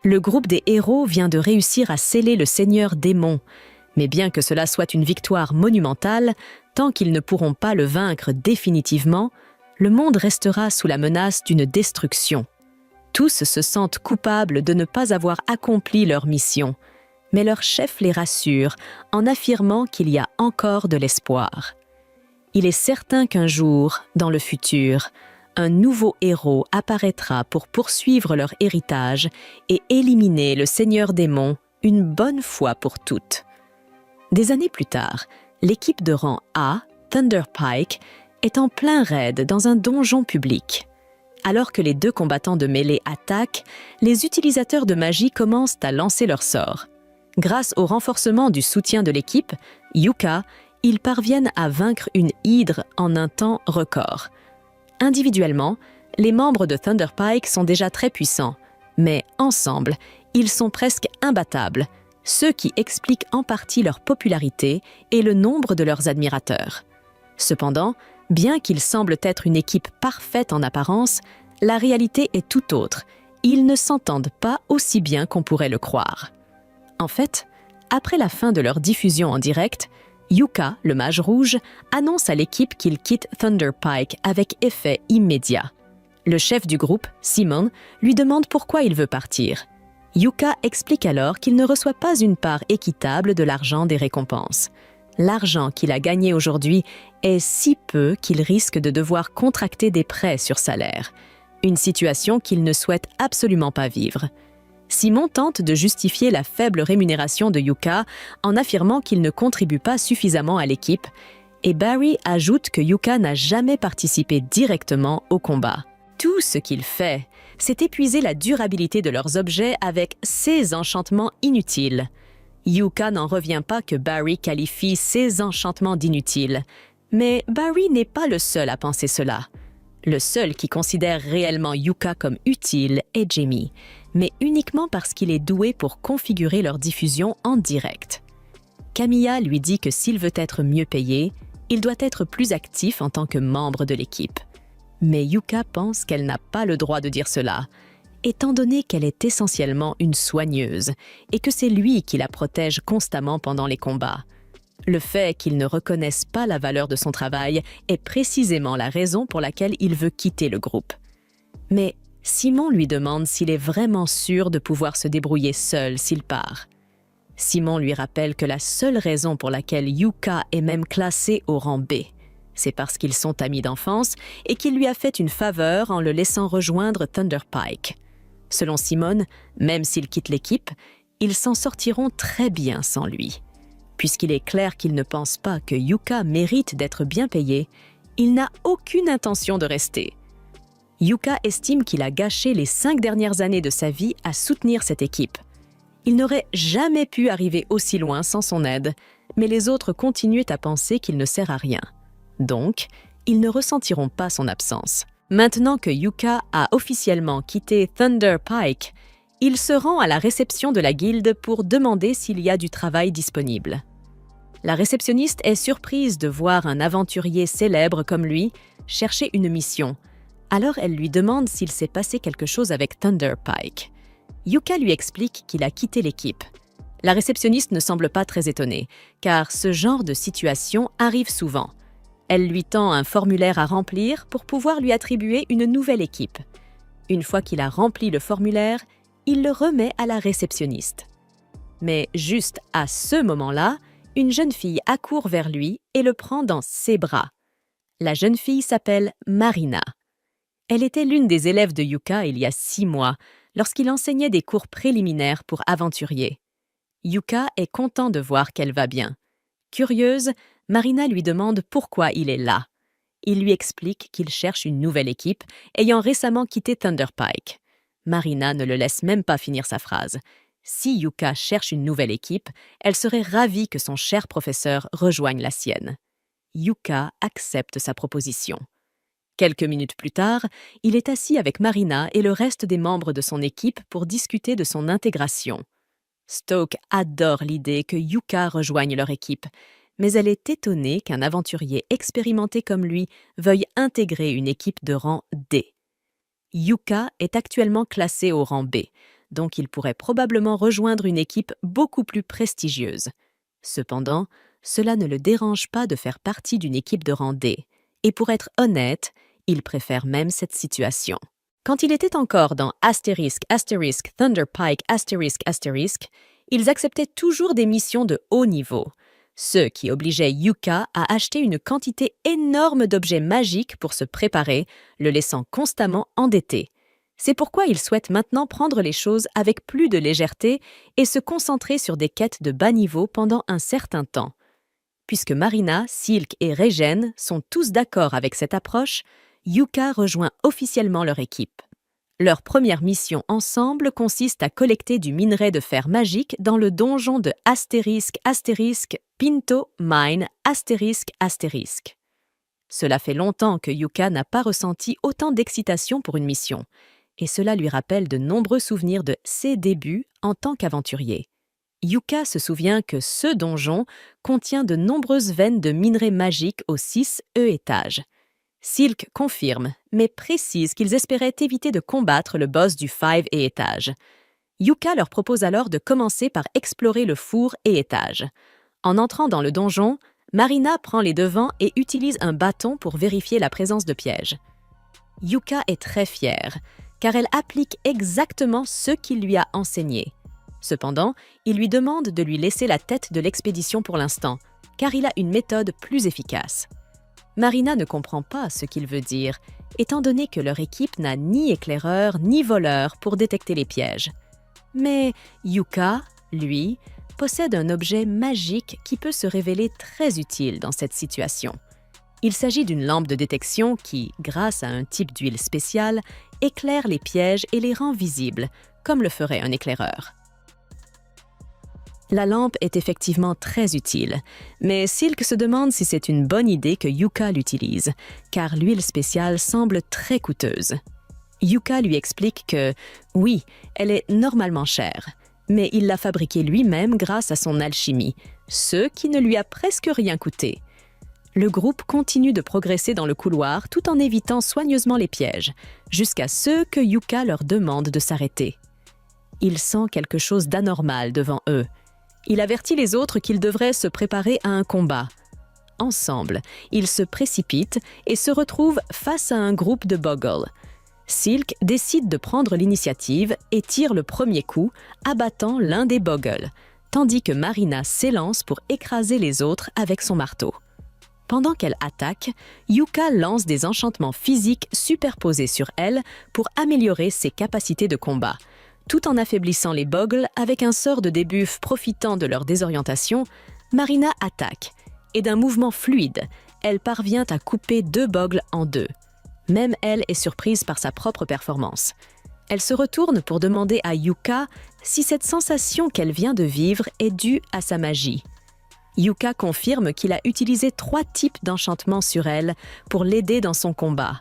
Le groupe des héros vient de réussir à sceller le Seigneur Démon, mais bien que cela soit une victoire monumentale, tant qu'ils ne pourront pas le vaincre définitivement, le monde restera sous la menace d'une destruction. Tous se sentent coupables de ne pas avoir accompli leur mission, mais leur chef les rassure en affirmant qu'il y a encore de l'espoir. Il est certain qu'un jour, dans le futur, un nouveau héros apparaîtra pour poursuivre leur héritage et éliminer le Seigneur Démon une bonne fois pour toutes. Des années plus tard, l'équipe de rang A, Thunder Pike, est en plein raid dans un donjon public. Alors que les deux combattants de mêlée attaquent, les utilisateurs de magie commencent à lancer leurs sorts. Grâce au renforcement du soutien de l'équipe, Yuka, ils parviennent à vaincre une hydre en un temps record. Individuellement, les membres de Thunder Pike sont déjà très puissants, mais ensemble, ils sont presque imbattables, ce qui explique en partie leur popularité et le nombre de leurs admirateurs. Cependant, bien qu'ils semblent être une équipe parfaite en apparence, la réalité est tout autre. Ils ne s'entendent pas aussi bien qu'on pourrait le croire. En fait, après la fin de leur diffusion en direct, Yuka, le mage rouge, annonce à l'équipe qu'il quitte Thunder Pike avec effet immédiat. Le chef du groupe, Simon, lui demande pourquoi il veut partir. Yuka explique alors qu'il ne reçoit pas une part équitable de l'argent des récompenses. L'argent qu'il a gagné aujourd'hui est si peu qu'il risque de devoir contracter des prêts sur salaire, une situation qu'il ne souhaite absolument pas vivre. Simon tente de justifier la faible rémunération de Yuka en affirmant qu'il ne contribue pas suffisamment à l'équipe, et Barry ajoute que Yuka n'a jamais participé directement au combat. Tout ce qu'il fait, c'est épuiser la durabilité de leurs objets avec ses enchantements inutiles. Yuka n'en revient pas que Barry qualifie ses enchantements d'inutiles, mais Barry n'est pas le seul à penser cela. Le seul qui considère réellement Yuka comme utile est Jamie, mais uniquement parce qu'il est doué pour configurer leur diffusion en direct. Camilla lui dit que s'il veut être mieux payé, il doit être plus actif en tant que membre de l'équipe. Mais Yuka pense qu'elle n'a pas le droit de dire cela, étant donné qu'elle est essentiellement une soigneuse et que c'est lui qui la protège constamment pendant les combats. Le fait qu'il ne reconnaisse pas la valeur de son travail est précisément la raison pour laquelle il veut quitter le groupe. Mais Simon lui demande s'il est vraiment sûr de pouvoir se débrouiller seul s'il part. Simon lui rappelle que la seule raison pour laquelle Yuka est même classé au rang B, c'est parce qu'ils sont amis d'enfance et qu'il lui a fait une faveur en le laissant rejoindre Thunder Pike. Selon Simon, même s'ils quittent l'équipe, ils s'en sortiront très bien sans lui. Puisqu'il est clair qu'il ne pense pas que Yuka mérite d'être bien payé, il n'a aucune intention de rester. Yuka estime qu'il a gâché les 5 dernières années de sa vie à soutenir cette équipe. Il n'aurait jamais pu arriver aussi loin sans son aide, mais les autres continuent à penser qu'il ne sert à rien. Donc, ils ne ressentiront pas son absence. Maintenant que Yuka a officiellement quitté Thunder Pike, il se rend à la réception de la guilde pour demander s'il y a du travail disponible. La réceptionniste est surprise de voir un aventurier célèbre comme lui chercher une mission. Alors elle lui demande s'il s'est passé quelque chose avec Thunder Pike. Yuka lui explique qu'il a quitté l'équipe. La réceptionniste ne semble pas très étonnée, car ce genre de situation arrive souvent. Elle lui tend un formulaire à remplir pour pouvoir lui attribuer une nouvelle équipe. Une fois qu'il a rempli le formulaire, il le remet à la réceptionniste. Mais juste à ce moment-là, une jeune fille accourt vers lui et le prend dans ses bras. La jeune fille s'appelle Marina. Elle était l'une des élèves de Yuka il y a 6 mois, lorsqu'il enseignait des cours préliminaires pour aventuriers. Yuka est content de voir qu'elle va bien. Curieuse, Marina lui demande pourquoi il est là. Il lui explique qu'il cherche une nouvelle équipe, ayant récemment quitté Thunder Pike. Marina ne le laisse même pas finir sa phrase. Si Yuka cherche une nouvelle équipe, elle serait ravie que son cher professeur rejoigne la sienne. Yuka accepte sa proposition. Quelques minutes plus tard, il est assis avec Marina et le reste des membres de son équipe pour discuter de son intégration. Stoke adore l'idée que Yuka rejoigne leur équipe, mais elle est étonnée qu'un aventurier expérimenté comme lui veuille intégrer une équipe de rang D. Yuka est actuellement classé au rang B, donc il pourrait probablement rejoindre une équipe beaucoup plus prestigieuse. Cependant, cela ne le dérange pas de faire partie d'une équipe de rang D. Et pour être honnête, il préfère même cette situation. Quand il était encore dans Thunder Pike, ils acceptaient toujours des missions de haut niveau, ce qui obligeait Yuka à acheter une quantité énorme d'objets magiques pour se préparer, le laissant constamment endetté. C'est pourquoi il souhaite maintenant prendre les choses avec plus de légèreté et se concentrer sur des quêtes de bas niveau pendant un certain temps. Puisque Marina, Silk et Regen sont tous d'accord avec cette approche, Yuka rejoint officiellement leur équipe. Leur première mission ensemble consiste à collecter du minerai de fer magique dans le donjon de Pinto Mine ***. Cela fait longtemps que Yuka n'a pas ressenti autant d'excitation pour une mission, et cela lui rappelle de nombreux souvenirs de ses débuts en tant qu'aventurier. Yuka se souvient que ce donjon contient de nombreuses veines de minerai magique aux 6 étages. Silk confirme, mais précise qu'ils espéraient éviter de combattre le boss du 5 étage. Yuka leur propose alors de commencer par explorer le four et étage. En entrant dans le donjon, Marina prend les devants et utilise un bâton pour vérifier la présence de pièges. Yuka est très fière, car elle applique exactement ce qu'il lui a enseigné. Cependant, il lui demande de lui laisser la tête de l'expédition pour l'instant, car il a une méthode plus efficace. Marina ne comprend pas ce qu'il veut dire, étant donné que leur équipe n'a ni éclaireur ni voleur pour détecter les pièges. Mais Yuka, lui, possède un objet magique qui peut se révéler très utile dans cette situation. Il s'agit d'une lampe de détection qui, grâce à un type d'huile spéciale, éclaire les pièges et les rend visibles, comme le ferait un éclaireur. La lampe est effectivement très utile, mais Silk se demande si c'est une bonne idée que Yuka l'utilise, car l'huile spéciale semble très coûteuse. Yuka lui explique que, oui, elle est normalement chère, mais il l'a fabriquée lui-même grâce à son alchimie, ce qui ne lui a presque rien coûté. Le groupe continue de progresser dans le couloir tout en évitant soigneusement les pièges, jusqu'à ce que Yuka leur demande de s'arrêter. Il sent quelque chose d'anormal devant eux. Il avertit les autres qu'ils devraient se préparer à un combat. Ensemble, ils se précipitent et se retrouvent face à un groupe de Boggle. Silk décide de prendre l'initiative et tire le premier coup, abattant l'un des Boggle, tandis que Marina s'élance pour écraser les autres avec son marteau. Pendant qu'elle attaque, Yuka lance des enchantements physiques superposés sur elle pour améliorer ses capacités de combat. Tout en affaiblissant les Boggle avec un sort de débuff profitant de leur désorientation, Marina attaque, et d'un mouvement fluide, elle parvient à couper 2 Boggle en 2. Même elle est surprise par sa propre performance. Elle se retourne pour demander à Yuka si cette sensation qu'elle vient de vivre est due à sa magie. Yuka confirme qu'il a utilisé 3 types d'enchantements sur elle pour l'aider dans son combat.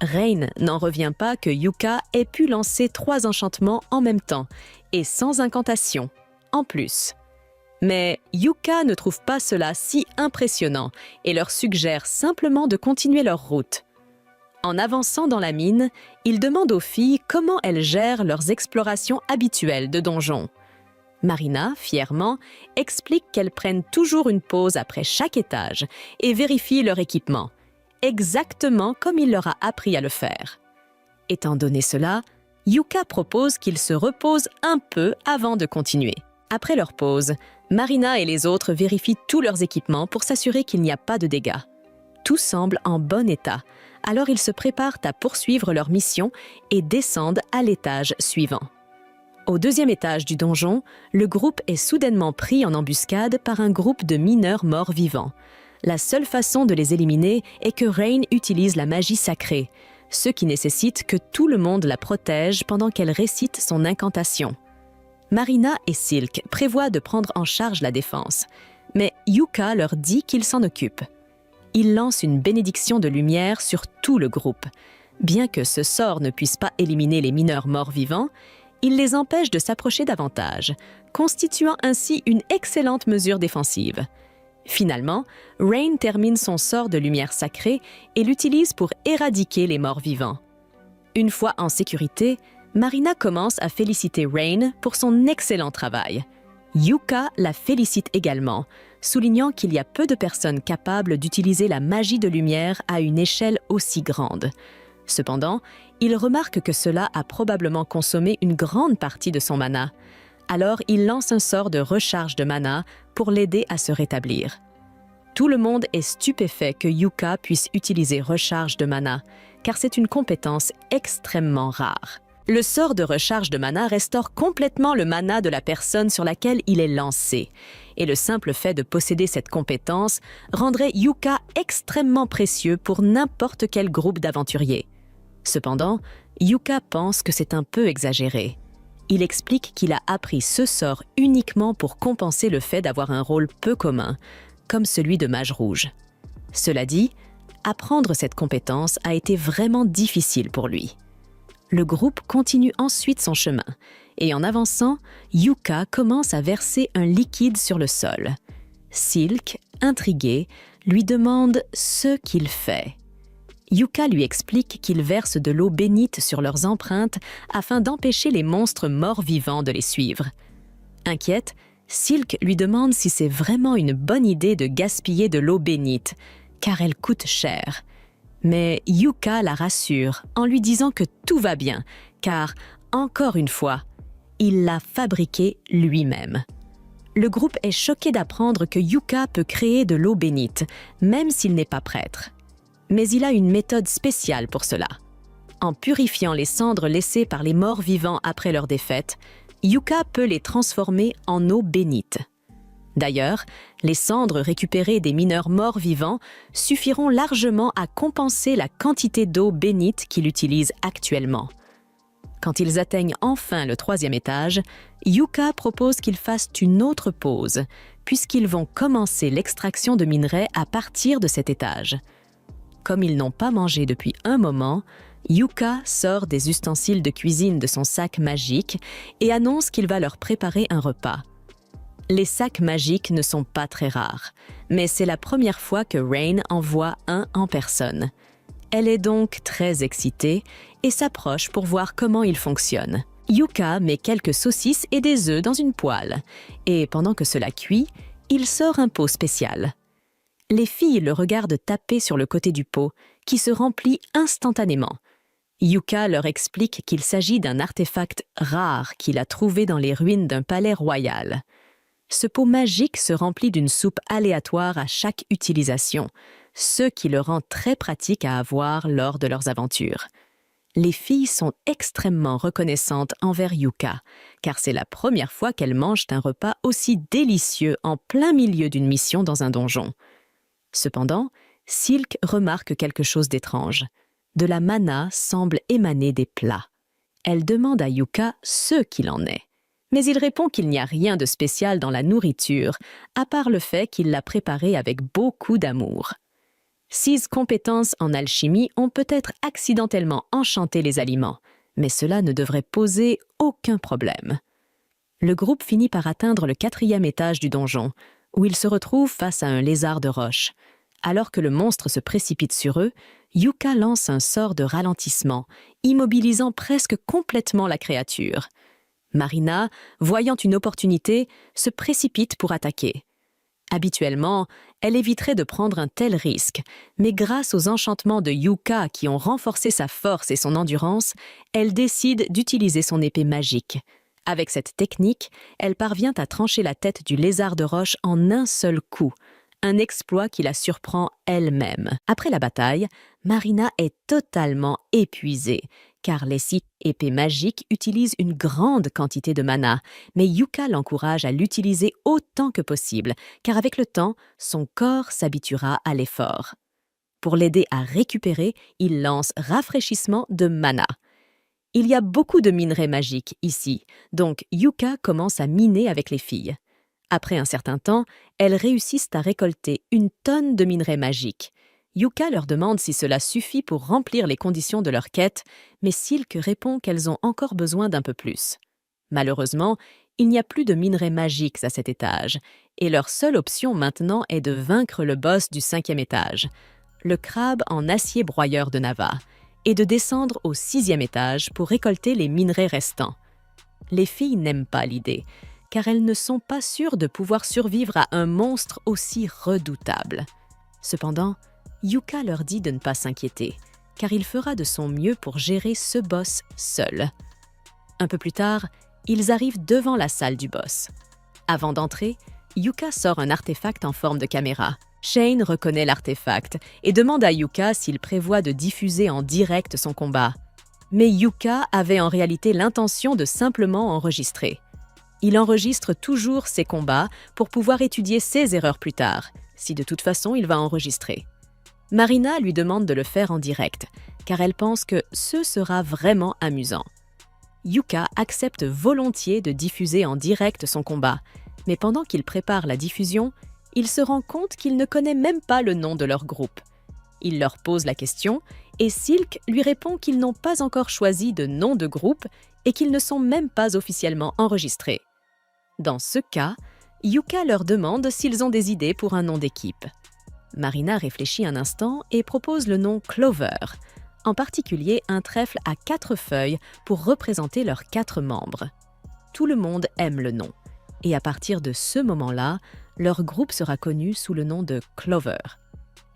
Rain n'en revient pas que Yuka ait pu lancer 3 enchantements en même temps, et sans incantation, en plus. Mais Yuka ne trouve pas cela si impressionnant et leur suggère simplement de continuer leur route. En avançant dans la mine, il demande aux filles comment elles gèrent leurs explorations habituelles de donjons. Marina, fièrement, explique qu'elles prennent toujours une pause après chaque étage et vérifient leur équipement, exactement comme il leur a appris à le faire. Étant donné cela, Yuka propose qu'ils se reposent un peu avant de continuer. Après leur pause, Marina et les autres vérifient tous leurs équipements pour s'assurer qu'il n'y a pas de dégâts. Tout semble en bon état, alors ils se préparent à poursuivre leur mission et descendent à l'étage suivant. Au 2e étage du donjon, le groupe est soudainement pris en embuscade par un groupe de mineurs morts-vivants. La seule façon de les éliminer est que Rain utilise la magie sacrée, ce qui nécessite que tout le monde la protège pendant qu'elle récite son incantation. Marina et Silk prévoient de prendre en charge la défense, mais Yuka leur dit qu'il s'en occupe. Il lance une bénédiction de lumière sur tout le groupe. Bien que ce sort ne puisse pas éliminer les mineurs morts-vivants, il les empêche de s'approcher davantage, constituant ainsi une excellente mesure défensive. Finalement, Rain termine son sort de lumière sacrée et l'utilise pour éradiquer les morts-vivants. Une fois en sécurité, Marina commence à féliciter Rain pour son excellent travail. Yuka la félicite également, soulignant qu'il y a peu de personnes capables d'utiliser la magie de lumière à une échelle aussi grande. Cependant, il remarque que cela a probablement consommé une grande partie de son mana. Alors, il lance un sort de recharge de mana pour l'aider à se rétablir. Tout le monde est stupéfait que Yuka puisse utiliser recharge de mana, car c'est une compétence extrêmement rare. Le sort de recharge de mana restaure complètement le mana de la personne sur laquelle il est lancé. Et le simple fait de posséder cette compétence rendrait Yuka extrêmement précieux pour n'importe quel groupe d'aventuriers. Cependant, Yuka pense que c'est un peu exagéré. Il explique qu'il a appris ce sort uniquement pour compenser le fait d'avoir un rôle peu commun, comme celui de mage rouge. Cela dit, apprendre cette compétence a été vraiment difficile pour lui. Le groupe continue ensuite son chemin, et en avançant, Yuka commence à verser un liquide sur le sol. Silk, intrigué, lui demande ce qu'il fait. Yuka lui explique qu'il verse de l'eau bénite sur leurs empreintes afin d'empêcher les monstres morts-vivants de les suivre. Inquiète, Silk lui demande si c'est vraiment une bonne idée de gaspiller de l'eau bénite, car elle coûte cher. Mais Yuka la rassure en lui disant que tout va bien, car, encore une fois, il l'a fabriquée lui-même. Le groupe est choqué d'apprendre que Yuka peut créer de l'eau bénite, même s'il n'est pas prêtre. Mais il a une méthode spéciale pour cela. En purifiant les cendres laissées par les morts vivants après leur défaite, Yuka peut les transformer en eau bénite. D'ailleurs, les cendres récupérées des mineurs morts vivants suffiront largement à compenser la quantité d'eau bénite qu'il utilise actuellement. Quand ils atteignent enfin le 3e étage, Yuka propose qu'ils fassent une autre pause, puisqu'ils vont commencer l'extraction de minerais à partir de cet étage. Comme ils n'ont pas mangé depuis un moment, Yuka sort des ustensiles de cuisine de son sac magique et annonce qu'il va leur préparer un repas. Les sacs magiques ne sont pas très rares, mais c'est la première fois que Rain en voit un en personne. Elle est donc très excitée et s'approche pour voir comment il fonctionne. Yuka met quelques saucisses et des œufs dans une poêle, et pendant que cela cuit, il sort un pot spécial. Les filles le regardent taper sur le côté du pot, qui se remplit instantanément. Yuka leur explique qu'il s'agit d'un artefact rare qu'il a trouvé dans les ruines d'un palais royal. Ce pot magique se remplit d'une soupe aléatoire à chaque utilisation, ce qui le rend très pratique à avoir lors de leurs aventures. Les filles sont extrêmement reconnaissantes envers Yuka, car c'est la première fois qu'elles mangent un repas aussi délicieux en plein milieu d'une mission dans un donjon. Cependant, Silk remarque quelque chose d'étrange. De la mana semble émaner des plats. Elle demande à Yuka ce qu'il en est. Mais il répond qu'il n'y a rien de spécial dans la nourriture, à part le fait qu'il l'a préparée avec beaucoup d'amour. Ses compétences en alchimie ont peut-être accidentellement enchanté les aliments, mais cela ne devrait poser aucun problème. Le groupe finit par atteindre le 4e étage du donjon, où ils se retrouvent face à un lézard de roche. Alors que le monstre se précipite sur eux, Yuka lance un sort de ralentissement, immobilisant presque complètement la créature. Marina, voyant une opportunité, se précipite pour attaquer. Habituellement, elle éviterait de prendre un tel risque, mais grâce aux enchantements de Yuka qui ont renforcé sa force et son endurance, elle décide d'utiliser son épée magique. Avec cette technique, elle parvient à trancher la tête du lézard de roche en un seul coup, un exploit qui la surprend elle-même. Après la bataille, Marina est totalement épuisée, car les 6 épées magiques utilisent une grande quantité de mana, mais Yuka l'encourage à l'utiliser autant que possible, car avec le temps, son corps s'habituera à l'effort. Pour l'aider à récupérer, il lance rafraîchissement de mana. Il y a beaucoup de minerais magiques ici, donc Yuka commence à miner avec les filles. Après un certain temps, elles réussissent à récolter une tonne de minerais magiques. Yuka leur demande si cela suffit pour remplir les conditions de leur quête, mais Silk répond qu'elles ont encore besoin d'un peu plus. Malheureusement, il n'y a plus de minerais magiques à cet étage, et leur seule option maintenant est de vaincre le boss du 5e étage, le crabe en acier broyeur de Nava, et de descendre au 6e étage pour récolter les minerais restants. Les filles n'aiment pas l'idée, car elles ne sont pas sûres de pouvoir survivre à un monstre aussi redoutable. Cependant, Yuka leur dit de ne pas s'inquiéter, car il fera de son mieux pour gérer ce boss seul. Un peu plus tard, ils arrivent devant la salle du boss. Avant d'entrer, Yuka sort un artefact en forme de caméra. Shane reconnaît l'artefact et demande à Yuka s'il prévoit de diffuser en direct son combat. Mais Yuka avait en réalité l'intention de simplement enregistrer. Il enregistre toujours ses combats pour pouvoir étudier ses erreurs plus tard, si de toute façon il va enregistrer. Marina lui demande de le faire en direct, car elle pense que ce sera vraiment amusant. Yuka accepte volontiers de diffuser en direct son combat, mais pendant qu'il prépare la diffusion, il se rend compte qu'il ne connaît même pas le nom de leur groupe. Il leur pose la question et Silk lui répond qu'ils n'ont pas encore choisi de nom de groupe et qu'ils ne sont même pas officiellement enregistrés. Dans ce cas, Yuka leur demande s'ils ont des idées pour un nom d'équipe. Marina réfléchit un instant et propose le nom Clover, en particulier un trèfle à 4 feuilles pour représenter leurs 4 membres. Tout le monde aime le nom, et à partir de ce moment-là, leur groupe sera connu sous le nom de Clover.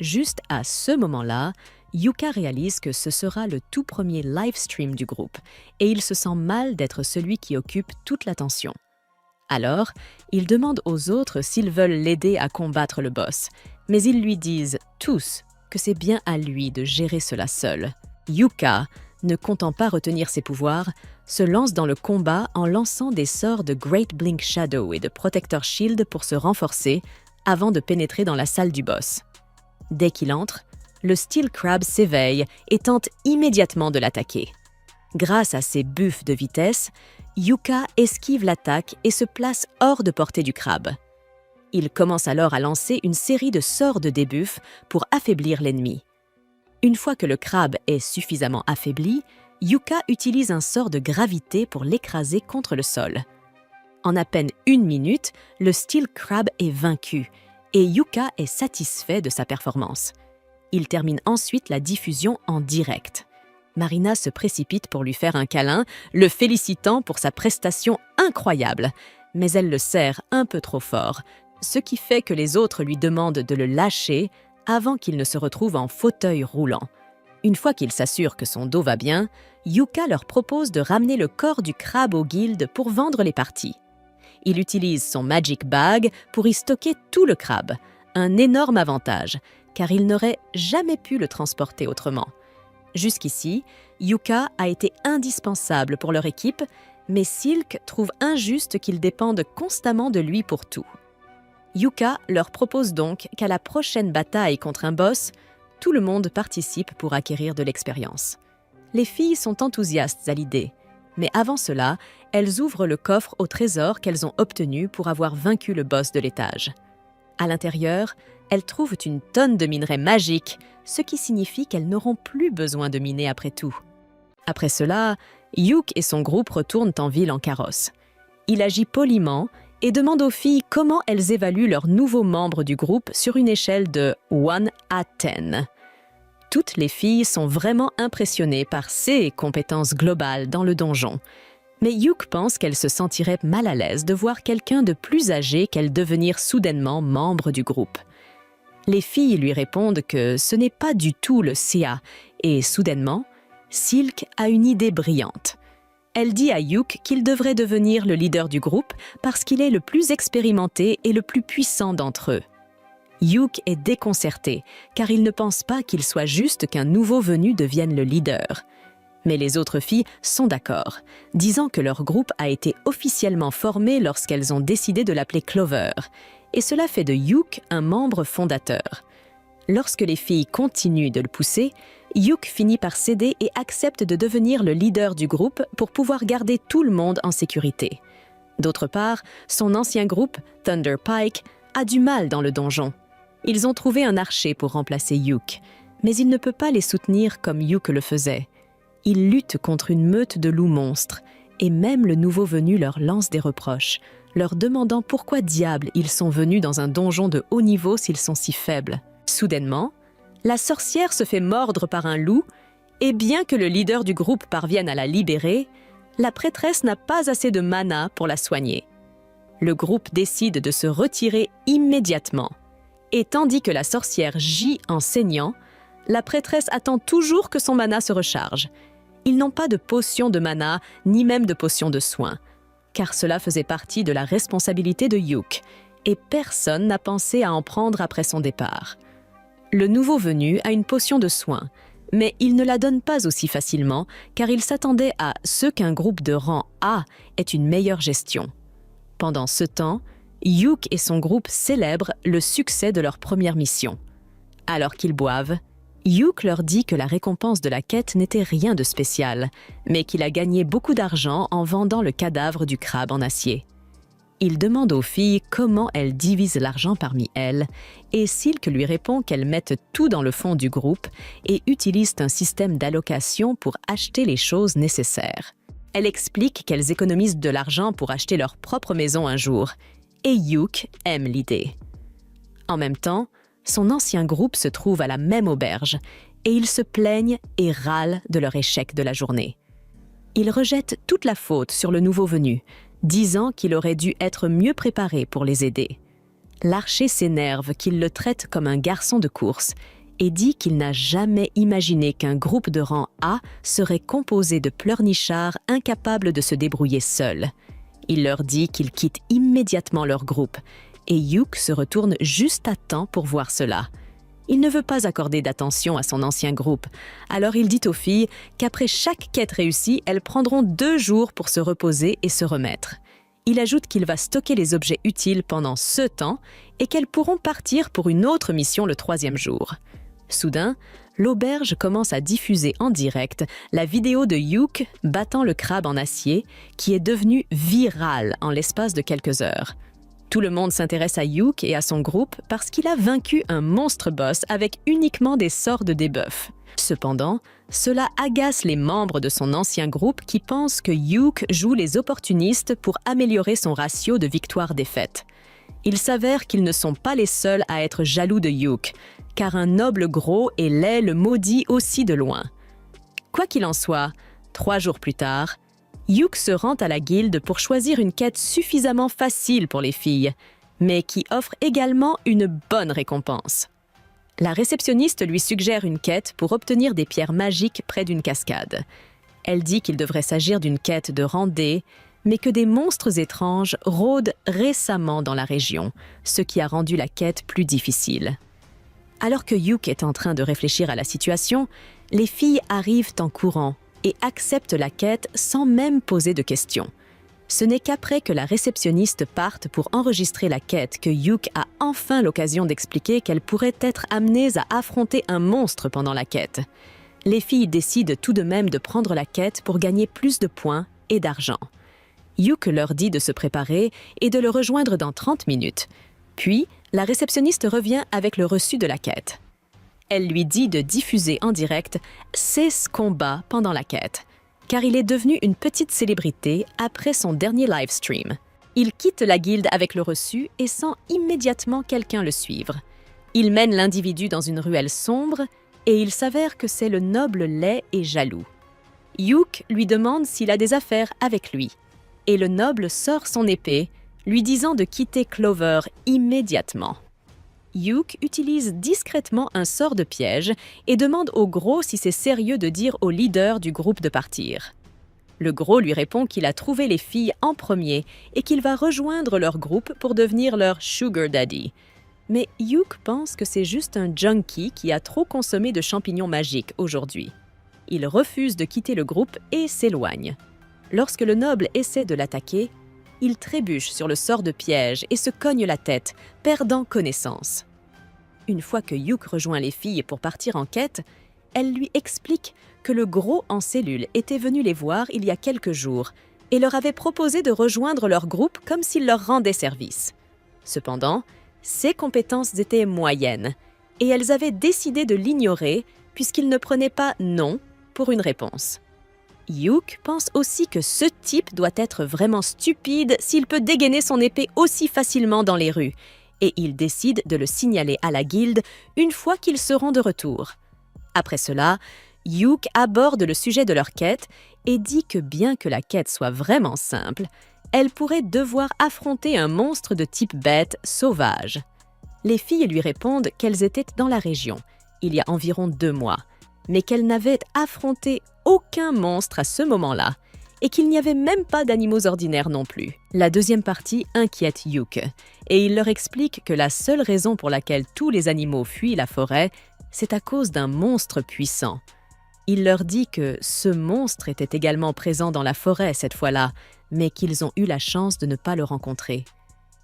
Juste à ce moment-là, Yuka réalise que ce sera le tout premier live stream du groupe, et il se sent mal d'être celui qui occupe toute l'attention. Alors, il demande aux autres s'ils veulent l'aider à combattre le boss, mais ils lui disent tous que c'est bien à lui de gérer cela seul. Yuka, ne comptant pas retenir ses pouvoirs, se lance dans le combat en lançant des sorts de Great Blink Shadow et de Protector Shield pour se renforcer avant de pénétrer dans la salle du boss. Dès qu'il entre, le Steel Crab s'éveille et tente immédiatement de l'attaquer. Grâce à ses buffs de vitesse, Yuka esquive l'attaque et se place hors de portée du crabe. Il commence alors à lancer une série de sorts de debuff pour affaiblir l'ennemi. Une fois que le crabe est suffisamment affaibli, Yuka utilise un sort de gravité pour l'écraser contre le sol. En à peine 1 minute, le Steel Crab est vaincu et Yuka est satisfait de sa performance. Il termine ensuite la diffusion en direct. Marina se précipite pour lui faire un câlin, le félicitant pour sa prestation incroyable. Mais elle le serre un peu trop fort, ce qui fait que les autres lui demandent de le lâcher avant qu'il ne se retrouve en fauteuil roulant. Une fois qu'il s'assure que son dos va bien, Yuka leur propose de ramener le corps du crabe au guild pour vendre les parties. Il utilise son Magic Bag pour y stocker tout le crabe, un énorme avantage, car il n'aurait jamais pu le transporter autrement. Jusqu'ici, Yuka a été indispensable pour leur équipe, mais Silk trouve injuste qu'ils dépendent constamment de lui pour tout. Yuka leur propose donc qu'à la prochaine bataille contre un boss, tout le monde participe pour acquérir de l'expérience. Les filles sont enthousiastes à l'idée, mais avant cela, elles ouvrent le coffre au trésor qu'elles ont obtenu pour avoir vaincu le boss de l'étage. À l'intérieur, elles trouvent une tonne de minerais magiques, ce qui signifie qu'elles n'auront plus besoin de miner après tout. Après cela, Yuk et son groupe retournent en ville en carrosse. Il agit poliment et demande aux filles comment elles évaluent leurs nouveaux membres du groupe sur une échelle de 1 à 10. Toutes les filles sont vraiment impressionnées par ses compétences globales dans le donjon. Mais Yuk pense qu'elle se sentirait mal à l'aise de voir quelqu'un de plus âgé qu'elle devenir soudainement membre du groupe. Les filles lui répondent que ce n'est pas du tout le CA, et soudainement, Silk a une idée brillante. Elle dit à Yuk qu'il devrait devenir le leader du groupe parce qu'il est le plus expérimenté et le plus puissant d'entre eux. Yuk est déconcerté, car il ne pense pas qu'il soit juste qu'un nouveau venu devienne le leader. Mais les autres filles sont d'accord, disant que leur groupe a été officiellement formé lorsqu'elles ont décidé de l'appeler Clover, et cela fait de Yuk un membre fondateur. Lorsque les filles continuent de le pousser, Yuk finit par céder et accepte de devenir le leader du groupe pour pouvoir garder tout le monde en sécurité. D'autre part, son ancien groupe, Thunder Pike, a du mal dans le donjon. Ils ont trouvé un archer pour remplacer Yuk, mais il ne peut pas les soutenir comme Yuk le faisait. Ils luttent contre une meute de loups monstres, et même le nouveau venu leur lance des reproches, leur demandant pourquoi diable ils sont venus dans un donjon de haut niveau s'ils sont si faibles. Soudainement, la sorcière se fait mordre par un loup Et bien que le leader du groupe parvienne à la libérer, la prêtresse n'a pas assez de mana pour la soigner. Le groupe décide de se retirer immédiatement. Et tandis que la sorcière gît en saignant, la prêtresse attend toujours que son mana se recharge. Ils n'ont pas de potion de mana, ni même de potion de soin, car cela faisait partie de la responsabilité de Yuke, et personne n'a pensé à en prendre après son départ. Le nouveau venu a une potion de soin, mais il ne la donne pas aussi facilement, car il s'attendait à ce qu'un groupe de rang A ait une meilleure gestion. Pendant ce temps, Yuke et son groupe célèbrent le succès de leur première mission. Alors qu'ils boivent, Yuke leur dit que la récompense de la quête n'était rien de spécial, mais qu'il a gagné beaucoup d'argent en vendant le cadavre du crabe en acier. Il demande aux filles comment elles divisent l'argent parmi elles, et Silk lui répond qu'elles mettent tout dans le fond du groupe et utilisent un système d'allocation pour acheter les choses nécessaires. Elle explique qu'elles économisent de l'argent pour acheter leur propre maison un jour, et Yuke aime l'idée. En même temps, son ancien groupe se trouve à la même auberge, et ils se plaignent et râlent de leur échec de la journée. Ils rejettent toute la faute sur le nouveau venu, disant qu'il aurait dû être mieux préparé pour les aider. L'archer s'énerve qu'il le traite comme un garçon de course et dit qu'il n'a jamais imaginé qu'un groupe de rang A serait composé de pleurnichards incapables de se débrouiller seuls. Il leur dit qu'ils quittent immédiatement leur groupe, et Yuke se retourne juste à temps pour voir cela. Il ne veut pas accorder d'attention à son ancien groupe, alors il dit aux filles qu'après chaque quête réussie, elles prendront 2 jours pour se reposer et se remettre. Il ajoute qu'il va stocker les objets utiles pendant ce temps et qu'elles pourront partir pour une autre mission le 3e jour. Soudain, l'auberge commence à diffuser en direct la vidéo de Yuke battant le crabe en acier qui est devenue virale en l'espace de quelques heures. Tout le monde s'intéresse à Yuke et à son groupe parce qu'il a vaincu un monstre boss avec uniquement des sorts de debuff. Cependant, cela agace les membres de son ancien groupe qui pensent que Yuke joue les opportunistes pour améliorer son ratio de victoire-défaite. Il s'avère qu'ils ne sont pas les seuls à être jaloux de Yuke, car un noble gros et laid le maudit aussi de loin. Quoi qu'il en soit, 3 jours plus tard, Yuke se rend à la guilde pour choisir une quête suffisamment facile pour les filles, mais qui offre également une bonne récompense. La réceptionniste lui suggère une quête pour obtenir des pierres magiques près d'une cascade. Elle dit qu'il devrait s'agir d'une quête de rang D, mais que des monstres étranges rôdent récemment dans la région, ce qui a rendu la quête plus difficile. Alors que Yuke est en train de réfléchir à la situation, les filles arrivent en courant et acceptent la quête sans même poser de questions. Ce n'est qu'après que la réceptionniste parte pour enregistrer la quête que Yuke a enfin l'occasion d'expliquer qu'elles pourraient être amenées à affronter un monstre pendant la quête. Les filles décident tout de même de prendre la quête pour gagner plus de points et d'argent. Yuke leur dit de se préparer et de le rejoindre dans 30 minutes. Puis, la réceptionniste revient avec le reçu de la quête. Elle lui dit de diffuser en direct 16 combats pendant la quête, car il est devenu une petite célébrité après son dernier live stream. Il quitte la guilde avec le reçu et sent immédiatement quelqu'un le suivre. Il mène l'individu dans une ruelle sombre et il s'avère que c'est le noble laid et jaloux. Yuke lui demande s'il a des affaires avec lui, et le noble sort son épée, lui disant de quitter Clover immédiatement. Yuke utilise discrètement un sort de piège et demande au gros si c'est sérieux de dire au leader du groupe de partir. Le gros lui répond qu'il a trouvé les filles en premier et qu'il va rejoindre leur groupe pour devenir leur sugar daddy. Mais Yuke pense que c'est juste un junkie qui a trop consommé de champignons magiques aujourd'hui. Il refuse de quitter le groupe et s'éloigne. Lorsque le noble essaie de l'attaquer, il trébuche sur le sort de piège et se cogne la tête, perdant connaissance. Une fois que Yuke rejoint les filles pour partir en quête, elle lui explique que le gros en cellule était venu les voir il y a quelques jours et leur avait proposé de rejoindre leur groupe comme s'il leur rendait service. Cependant, ses compétences étaient moyennes et elles avaient décidé de l'ignorer puisqu'il ne prenait pas « non » pour une réponse. Yuke pense aussi que ce type doit être vraiment stupide s'il peut dégainer son épée aussi facilement dans les rues, et il décide de le signaler à la guilde une fois qu'ils seront de retour. Après cela, Yuk aborde le sujet de leur quête et dit que bien que la quête soit vraiment simple, elle pourrait devoir affronter un monstre de type bête sauvage. Les filles lui répondent qu'elles étaient dans la région, il y a environ 2 mois, mais qu'elles n'avaient affronté aucun monstre à ce moment-là et qu'il n'y avait même pas d'animaux ordinaires non plus. La deuxième partie inquiète Yuk et il leur explique que la seule raison pour laquelle tous les animaux fuient la forêt, c'est à cause d'un monstre puissant. Il leur dit que ce monstre était également présent dans la forêt cette fois-là, mais qu'ils ont eu la chance de ne pas le rencontrer.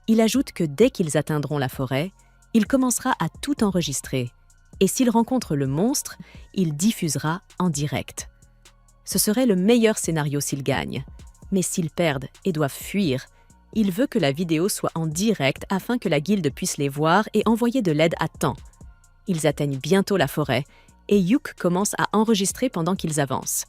Il ajoute que dès qu'ils atteindront la forêt, il commencera à tout enregistrer. Et s'il rencontre le monstre, il diffusera en direct. Ce serait le meilleur scénario s'ils gagnent. Mais s'ils perdent et doivent fuir, il veut que la vidéo soit en direct afin que la guilde puisse les voir et envoyer de l'aide à temps. Ils atteignent bientôt la forêt et Yuk commence à enregistrer pendant qu'ils avancent.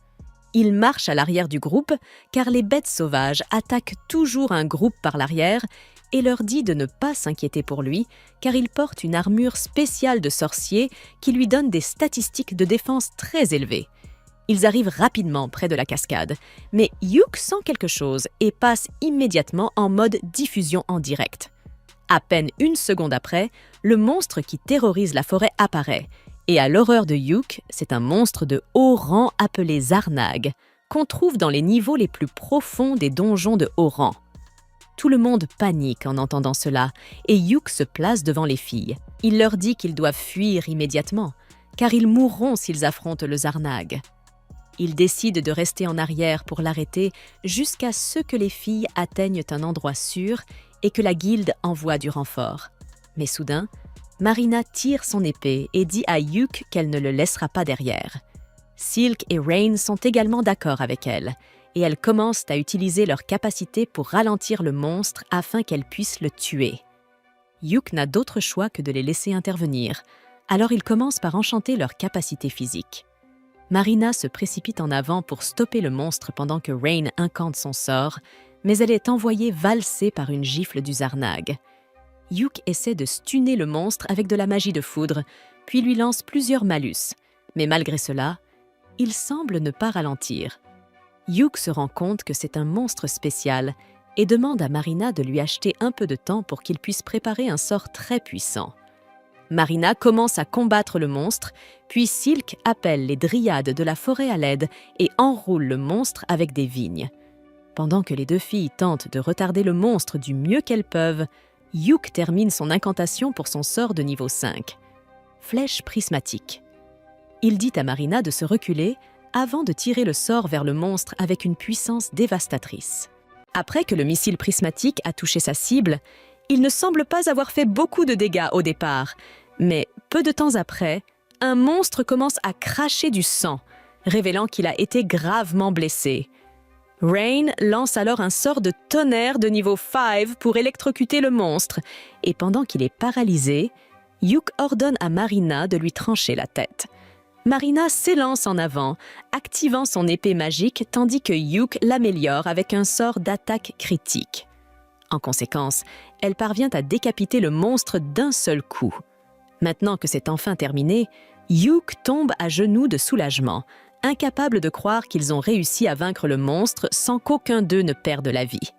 Il marche à l'arrière du groupe car les bêtes sauvages attaquent toujours un groupe par l'arrière et leur dit de ne pas s'inquiéter pour lui car il porte une armure spéciale de sorcier qui lui donne des statistiques de défense très élevées. Ils arrivent rapidement près de la cascade, mais Yuk sent quelque chose et passe immédiatement en mode diffusion en direct. À peine 1 seconde après, le monstre qui terrorise la forêt apparaît. Et à l'horreur de Yuk, c'est un monstre de haut rang appelé Zarnag, qu'on trouve dans les niveaux les plus profonds des donjons de haut rang. Tout le monde panique en entendant cela, et Yuk se place devant les filles. Il leur dit qu'ils doivent fuir immédiatement, car ils mourront s'ils affrontent le Zarnag. Il décide de rester en arrière pour l'arrêter jusqu'à ce que les filles atteignent un endroit sûr et que la guilde envoie du renfort. Mais soudain, Marina tire son épée et dit à Yuk qu'elle ne le laissera pas derrière. Silk et Rain sont également d'accord avec elle, et elles commencent à utiliser leur capacité pour ralentir le monstre afin qu'elles puissent le tuer. Yuk n'a d'autre choix que de les laisser intervenir, alors ils commencent par enchanter leur capacité physique. Marina se précipite en avant pour stopper le monstre pendant que Rain incante son sort, mais elle est envoyée valser par une gifle du Zarnag. Yuk essaie de stunner le monstre avec de la magie de foudre, puis lui lance plusieurs malus. Mais malgré cela, il semble ne pas ralentir. Yuk se rend compte que c'est un monstre spécial et demande à Marina de lui acheter un peu de temps pour qu'il puisse préparer un sort très puissant. Marina commence à combattre le monstre, puis Silk appelle les dryades de la forêt à l'aide et enroule le monstre avec des vignes. Pendant que les 2 filles tentent de retarder le monstre du mieux qu'elles peuvent, Yuk termine son incantation pour son sort de niveau 5. Flèche prismatique. Il dit à Marina de se reculer avant de tirer le sort vers le monstre avec une puissance dévastatrice. Après que le missile prismatique a touché sa cible, il ne semble pas avoir fait beaucoup de dégâts au départ, mais peu de temps après, un monstre commence à cracher du sang, révélant qu'il a été gravement blessé. Rain lance alors un sort de tonnerre de niveau 5 pour électrocuter le monstre, et pendant qu'il est paralysé, Yuk ordonne à Marina de lui trancher la tête. Marina s'élance en avant, activant son épée magique tandis que Yuk l'améliore avec un sort d'attaque critique. En conséquence, elle parvient à décapiter le monstre d'un seul coup. Maintenant que c'est enfin terminé, Yuk tombe à genoux de soulagement, incapable de croire qu'ils ont réussi à vaincre le monstre sans qu'aucun d'eux ne perde la vie.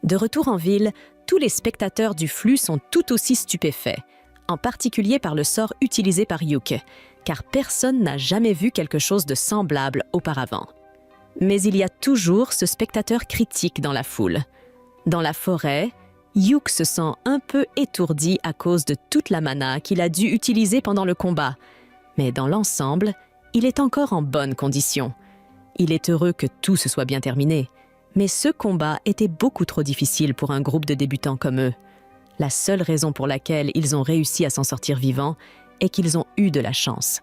De retour en ville, tous les spectateurs du flux sont tout aussi stupéfaits, en particulier par le sort utilisé par Yuk, car personne n'a jamais vu quelque chose de semblable auparavant. Mais il y a toujours ce spectateur critique dans la foule. Dans la forêt, Yuk se sent un peu étourdi à cause de toute la mana qu'il a dû utiliser pendant le combat. Mais dans l'ensemble, il est encore en bonne condition. Il est heureux que tout se soit bien terminé. Mais ce combat était beaucoup trop difficile pour un groupe de débutants comme eux. La seule raison pour laquelle ils ont réussi à s'en sortir vivants est qu'ils ont eu de la chance.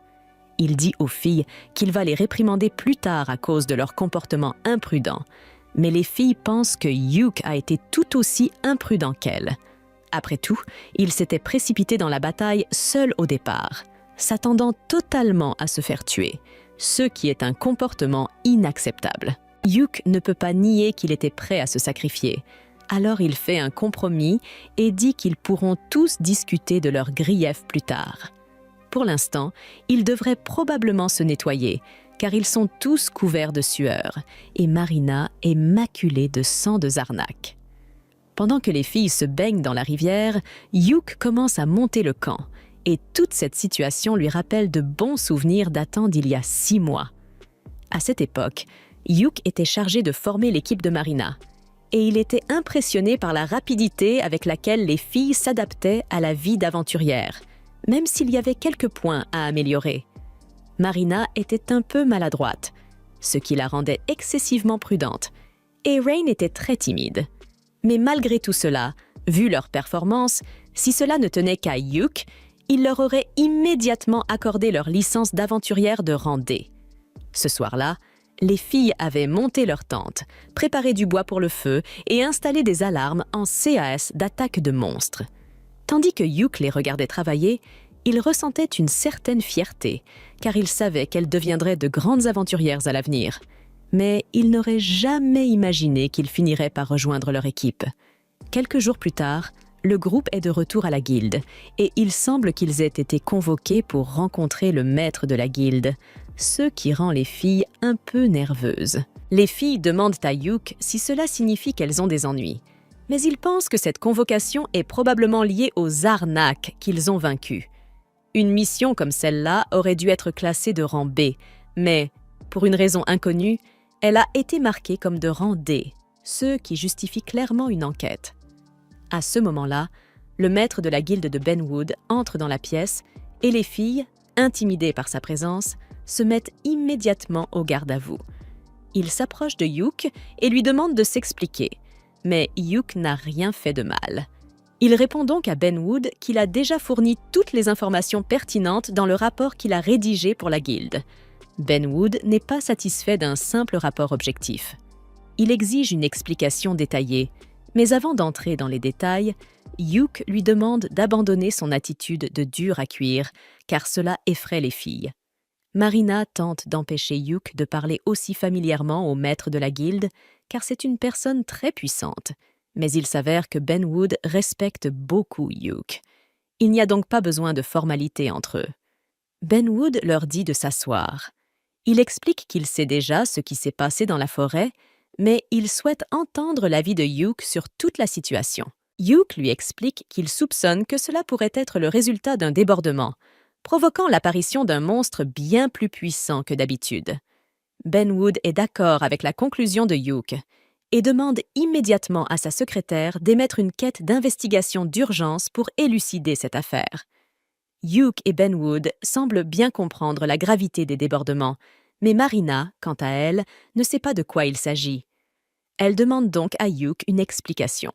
Il dit aux filles qu'il va les réprimander plus tard à cause de leur comportement imprudent. Mais les filles pensent que Yuk a été tout aussi imprudent qu'elles. Après tout, il s'était précipité dans la bataille seul au départ, s'attendant totalement à se faire tuer, ce qui est un comportement inacceptable. Yuk ne peut pas nier qu'il était prêt à se sacrifier. Alors il fait un compromis et dit qu'ils pourront tous discuter de leurs griefs plus tard. Pour l'instant, ils devraient probablement se nettoyer, car ils sont tous couverts de sueur, et Marina est maculée de sang de Zarnak. Pendant que les filles se baignent dans la rivière, Hugh commence à monter le camp, et toute cette situation lui rappelle de bons souvenirs datant d'il y a 6 mois. À cette époque, Hugh était chargé de former l'équipe de Marina, et il était impressionné par la rapidité avec laquelle les filles s'adaptaient à la vie d'aventurière, même s'il y avait quelques points à améliorer. Marina était un peu maladroite, ce qui la rendait excessivement prudente, et Rain était très timide. Mais malgré tout cela, vu leur performance, si cela ne tenait qu'à Hugh, il leur aurait immédiatement accordé leur licence d'aventurière de rang D. Ce soir-là, les filles avaient monté leur tente, préparé du bois pour le feu et installé des alarmes en CAS d'attaque de monstres. Tandis que Hugh les regardait travailler, il ressentait une certaine fierté, car il savait qu'elles deviendraient de grandes aventurières à l'avenir. Mais il n'aurait jamais imaginé qu'ils finiraient par rejoindre leur équipe. Quelques jours plus tard, le groupe est de retour à la guilde, et il semble qu'ils aient été convoqués pour rencontrer le maître de la guilde, ce qui rend les filles un peu nerveuses. Les filles demandent à Hugh si cela signifie qu'elles ont des ennuis, mais il pense que cette convocation est probablement liée aux Zarnak qu'ils ont vaincus. Une mission comme celle-là aurait dû être classée de rang B, mais, pour une raison inconnue, elle a été marquée comme de rang D, ce qui justifie clairement une enquête. À ce moment-là, le maître de la guilde de Benwood entre dans la pièce et les filles, intimidées par sa présence, se mettent immédiatement au garde-à-vous. Il s'approche de Hugh et lui demande de s'expliquer, mais Hugh n'a rien fait de mal. Il répond donc à Benwood qu'il a déjà fourni toutes les informations pertinentes dans le rapport qu'il a rédigé pour la guilde. Benwood n'est pas satisfait d'un simple rapport objectif. Il exige une explication détaillée, mais avant d'entrer dans les détails, Hugh lui demande d'abandonner son attitude de dur à cuire, car cela effraie les filles. Marina tente d'empêcher Hugh de parler aussi familièrement au maître de la guilde, car c'est une personne très puissante, mais il s'avère que Benwood respecte beaucoup Hugh. Il n'y a donc pas besoin de formalité entre eux. Benwood leur dit de s'asseoir. Il explique qu'il sait déjà ce qui s'est passé dans la forêt, mais il souhaite entendre l'avis de Hugh sur toute la situation. Hugh lui explique qu'il soupçonne que cela pourrait être le résultat d'un débordement, provoquant l'apparition d'un monstre bien plus puissant que d'habitude. Benwood est d'accord avec la conclusion de Hugh et demande immédiatement à sa secrétaire d'émettre une quête d'investigation d'urgence pour élucider cette affaire. Hugh et Benwood semblent bien comprendre la gravité des débordements, mais Marina, quant à elle, ne sait pas de quoi il s'agit. Elle demande donc à Hugh une explication.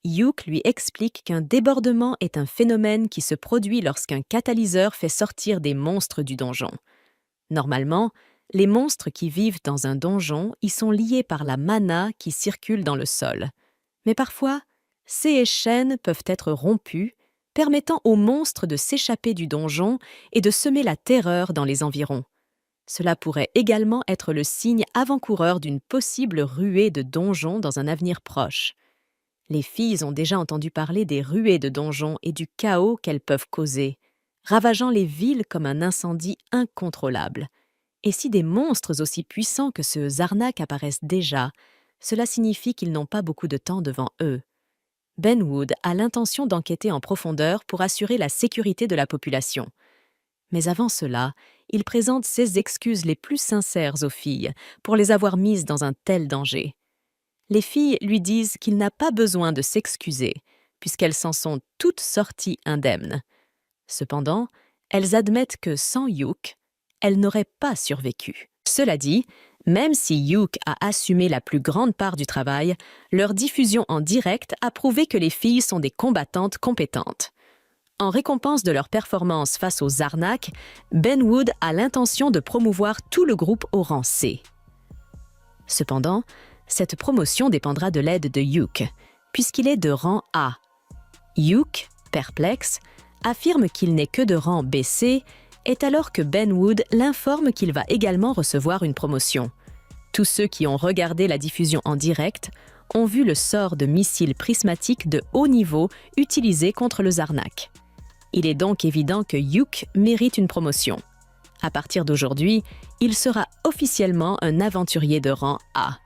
Hugh lui explique qu'un débordement est un phénomène qui se produit lorsqu'un catalyseur fait sortir des monstres du donjon. Normalement, les monstres qui vivent dans un donjon y sont liés par la mana qui circule dans le sol. Mais parfois, ces chaînes peuvent être rompues, permettant aux monstres de s'échapper du donjon et de semer la terreur dans les environs. Cela pourrait également être le signe avant-coureur d'une possible ruée de donjons dans un avenir proche. Les filles ont déjà entendu parler des ruées de donjons et du chaos qu'elles peuvent causer, ravageant les villes comme un incendie incontrôlable. Et si des monstres aussi puissants que ceux Zarnak apparaissent déjà, cela signifie qu'ils n'ont pas beaucoup de temps devant eux. Benwood a l'intention d'enquêter en profondeur pour assurer la sécurité de la population. Mais avant cela, il présente ses excuses les plus sincères aux filles pour les avoir mises dans un tel danger. Les filles lui disent qu'il n'a pas besoin de s'excuser, puisqu'elles s'en sont toutes sorties indemnes. Cependant, elles admettent que sans Hugh, elles n'auraient pas survécu. Cela dit, même si Hugh a assumé la plus grande part du travail, leur diffusion en direct a prouvé que les filles sont des combattantes compétentes. En récompense de leur performance face aux Zarnak, Benwood a l'intention de promouvoir tout le groupe au rang C. Cependant, cette promotion dépendra de l'aide de Hugh, puisqu'il est de rang A. Hugh, perplexe, affirme qu'il n'est que de rang BC, est alors que Benwood l'informe qu'il va également recevoir une promotion. Tous ceux qui ont regardé la diffusion en direct ont vu le sort de missile prismatique de haut niveau utilisé contre le Zarnak. Il est donc évident que Yuk mérite une promotion. À partir d'aujourd'hui, il sera officiellement un aventurier de rang A.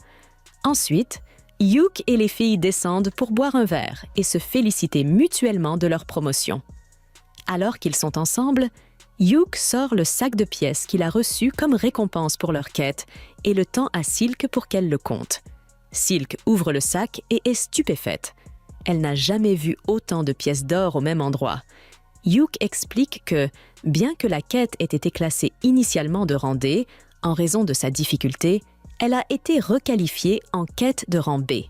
Ensuite, Yuk et les filles descendent pour boire un verre et se féliciter mutuellement de leur promotion. Alors qu'ils sont ensemble, Yuk sort le sac de pièces qu'il a reçu comme récompense pour leur quête et le tend à Silk pour qu'elle le compte. Silk ouvre le sac et est stupéfaite. Elle n'a jamais vu autant de pièces d'or au même endroit. Yuk explique que, bien que la quête ait été classée initialement de rang D, en raison de sa difficulté, elle a été requalifiée en quête de rang B.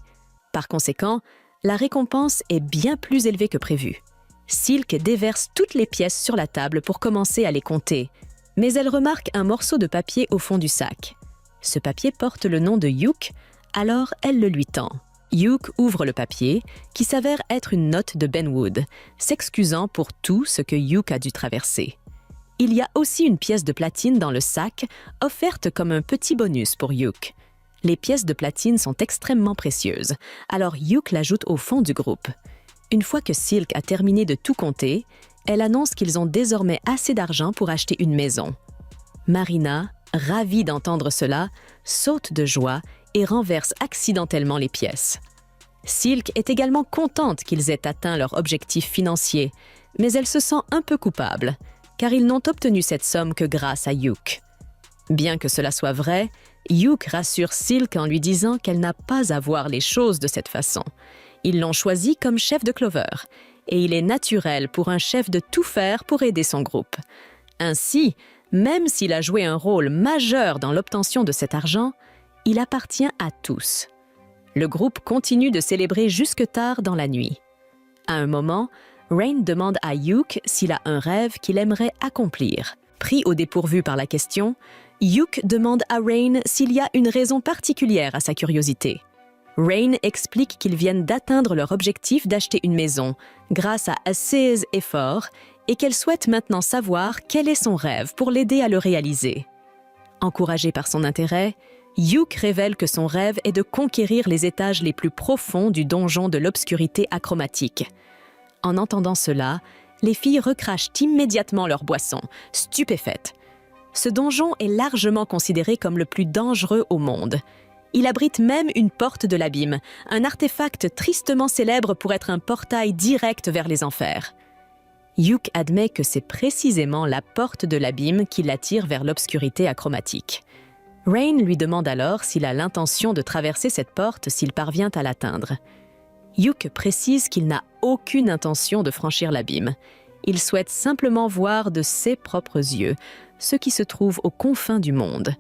Par conséquent, la récompense est bien plus élevée que prévu. Silk déverse toutes les pièces sur la table pour commencer à les compter, mais elle remarque un morceau de papier au fond du sac. Ce papier porte le nom de Yuk, alors elle le lui tend. Yuk ouvre le papier, qui s'avère être une note de Benwood, s'excusant pour tout ce que Yuk a dû traverser. Il y a aussi une pièce de platine dans le sac, offerte comme un petit bonus pour Yuk. Les pièces de platine sont extrêmement précieuses, alors Yuk l'ajoute au fond du groupe. Une fois que Silk a terminé de tout compter, elle annonce qu'ils ont désormais assez d'argent pour acheter une maison. Marina, ravie d'entendre cela, saute de joie et renverse accidentellement les pièces. Silk est également contente qu'ils aient atteint leur objectif financier, mais elle se sent un peu coupable, car ils n'ont obtenu cette somme que grâce à Yuk. Bien que cela soit vrai, Yuk rassure Silk en lui disant qu'elle n'a pas à voir les choses de cette façon. Ils l'ont choisi comme chef de Clover, et il est naturel pour un chef de tout faire pour aider son groupe. Ainsi, même s'il a joué un rôle majeur dans l'obtention de cet argent, il appartient à tous. Le groupe continue de célébrer jusque tard dans la nuit. À un moment, Rain demande à Yuk s'il a un rêve qu'il aimerait accomplir. Pris au dépourvu par la question, Yuk demande à Rain s'il y a une raison particulière à sa curiosité. Rain explique qu'ils viennent d'atteindre leur objectif d'acheter une maison grâce à assez d'efforts et qu'elle souhaite maintenant savoir quel est son rêve pour l'aider à le réaliser. Encouragée par son intérêt, Yuk révèle que son rêve est de conquérir les étages les plus profonds du donjon de l'obscurité achromatique. En entendant cela, les filles recrachent immédiatement leur boisson, stupéfaites. Ce donjon est largement considéré comme le plus dangereux au monde. Il abrite même une porte de l'abîme, un artefact tristement célèbre pour être un portail direct vers les enfers. Yuk admet que c'est précisément la porte de l'abîme qui l'attire vers l'obscurité achromatique. Rain lui demande alors s'il a l'intention de traverser cette porte s'il parvient à l'atteindre. Yuk précise qu'il n'a aucune intention de franchir l'abîme. Il souhaite simplement voir de ses propres yeux ce qui se trouve aux confins du monde.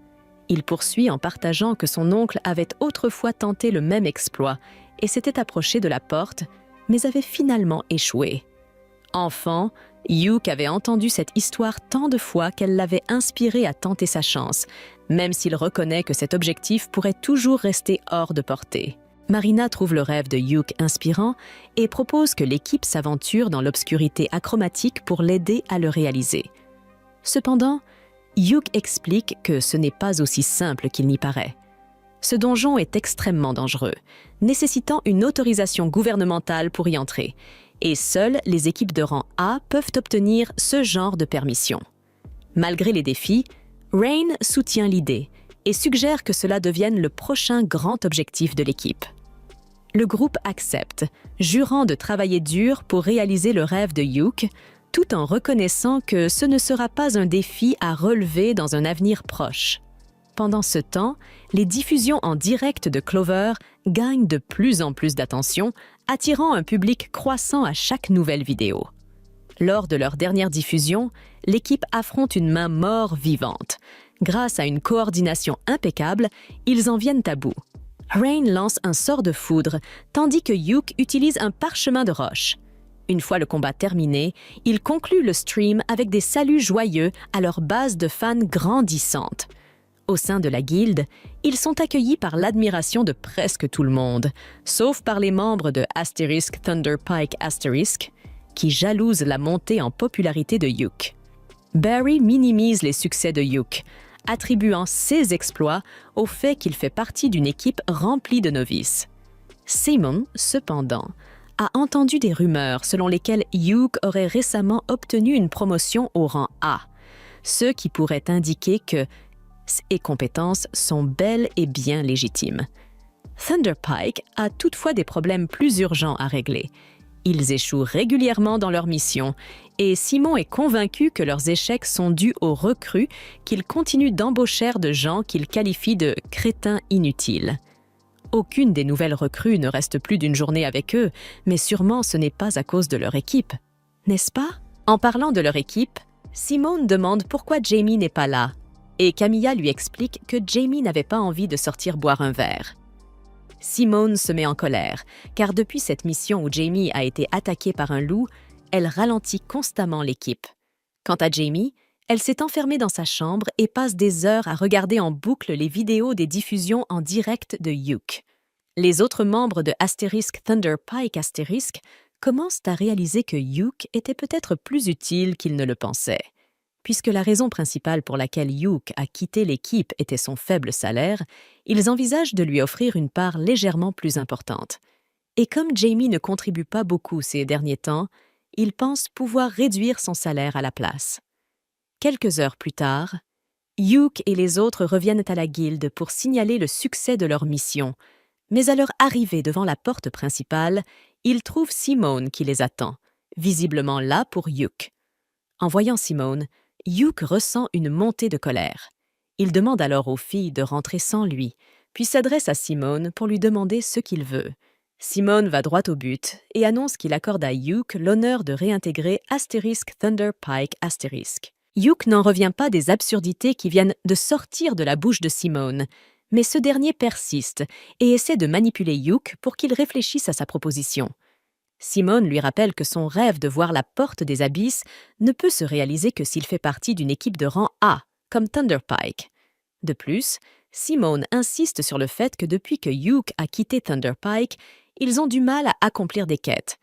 Il poursuit en partageant que son oncle avait autrefois tenté le même exploit et s'était approché de la porte, mais avait finalement échoué. Enfant, Yuk avait entendu cette histoire tant de fois qu'elle l'avait inspiré à tenter sa chance, même s'il reconnaît que cet objectif pourrait toujours rester hors de portée. Marina trouve le rêve de Yuk inspirant et propose que l'équipe s'aventure dans l'obscurité achromatique pour l'aider à le réaliser. Cependant, Yuk explique que ce n'est pas aussi simple qu'il n'y paraît. Ce donjon est extrêmement dangereux, nécessitant une autorisation gouvernementale pour y entrer, et seules les équipes de rang A peuvent obtenir ce genre de permission. Malgré les défis, Rain soutient l'idée et suggère que cela devienne le prochain grand objectif de l'équipe. Le groupe accepte, jurant de travailler dur pour réaliser le rêve de Yuk, tout en reconnaissant que ce ne sera pas un défi à relever dans un avenir proche. Pendant ce temps, les diffusions en direct de Clover gagnent de plus en plus d'attention, attirant un public croissant à chaque nouvelle vidéo. Lors de leur dernière diffusion, l'équipe affronte une main mort-vivante. Grâce à une coordination impeccable, ils en viennent à bout. Rain lance un sort de foudre, tandis que Yuk utilise un parchemin de roche. Une fois le combat terminé, ils concluent le stream avec des saluts joyeux à leur base de fans grandissante. Au sein de la guilde, ils sont accueillis par l'admiration de presque tout le monde, sauf par les membres de Thunder Pike *, qui jalousent la montée en popularité de Yuk. Barry minimise les succès de Yuk, attribuant ses exploits au fait qu'il fait partie d'une équipe remplie de novices. Simon, cependant, a entendu des rumeurs selon lesquelles Yuke aurait récemment obtenu une promotion au rang A, ce qui pourrait indiquer que ses compétences sont bel et bien légitimes. Thunder Pike a toutefois des problèmes plus urgents à régler. Ils échouent régulièrement dans leur mission et Simon est convaincu que leurs échecs sont dus aux recrues qu'ils continuent d'embaucher de gens qu'il qualifie de « crétins inutiles ». Aucune des nouvelles recrues ne reste plus d'une journée avec eux, mais sûrement ce n'est pas à cause de leur équipe. N'est-ce pas? En parlant de leur équipe, Simone demande pourquoi Jamie n'est pas là, et Camilla lui explique que Jamie n'avait pas envie de sortir boire un verre. Simone se met en colère, car depuis cette mission où Jamie a été attaquée par un loup, elle ralentit constamment l'équipe. Quant à Jamie, elle s'est enfermée dans sa chambre et passe des heures à regarder en boucle les vidéos des diffusions en direct de Yuke. Les autres membres de Asterisk Thunder Pike Asterisk commencent à réaliser que Yuke était peut-être plus utile qu'ils ne le pensaient. Puisque la raison principale pour laquelle Yuke a quitté l'équipe était son faible salaire, ils envisagent de lui offrir une part légèrement plus importante. Et comme Jamie ne contribue pas beaucoup ces derniers temps, ils pensent pouvoir réduire son salaire à la place. Quelques heures plus tard, Yuke et les autres reviennent à la guilde pour signaler le succès de leur mission, mais à leur arrivée devant la porte principale, ils trouvent Simone qui les attend, visiblement là pour Yuke. En voyant Simone, Yuke ressent une montée de colère. Il demande alors aux filles de rentrer sans lui, puis s'adresse à Simone pour lui demander ce qu'il veut. Simone va droit au but et annonce qu'il accorde à Yuke l'honneur de réintégrer Asterisk Thunder Pike Asterisk. Yuke n'en revient pas des absurdités qui viennent de sortir de la bouche de Simone, mais ce dernier persiste et essaie de manipuler Yuke pour qu'il réfléchisse à sa proposition. Simone lui rappelle que son rêve de voir la porte des abysses ne peut se réaliser que s'il fait partie d'une équipe de rang A, comme Thunder Pike. De plus, Simone insiste sur le fait que depuis que Yuke a quitté Thunder Pike, ils ont du mal à accomplir des quêtes.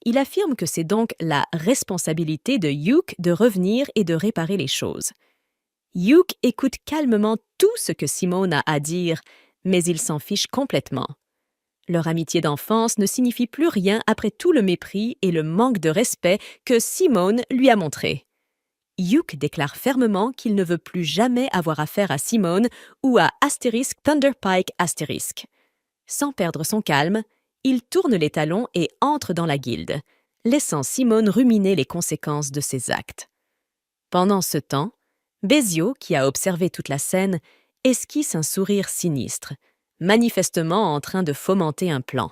Il affirme que c'est donc la responsabilité de Yuke de revenir et de réparer les choses. Yuke écoute calmement tout ce que Simone a à dire, mais il s'en fiche complètement. Leur amitié d'enfance ne signifie plus rien après tout le mépris et le manque de respect que Simone lui a montré. Yuke déclare fermement qu'il ne veut plus jamais avoir affaire à Simone ou à Asterisk Thunder Pike Asterisk. Sans perdre son calme, il tourne les talons et entre dans la guilde, laissant Simone ruminer les conséquences de ses actes. Pendant ce temps, Bézio, qui a observé toute la scène, esquisse un sourire sinistre, manifestement en train de fomenter un plan.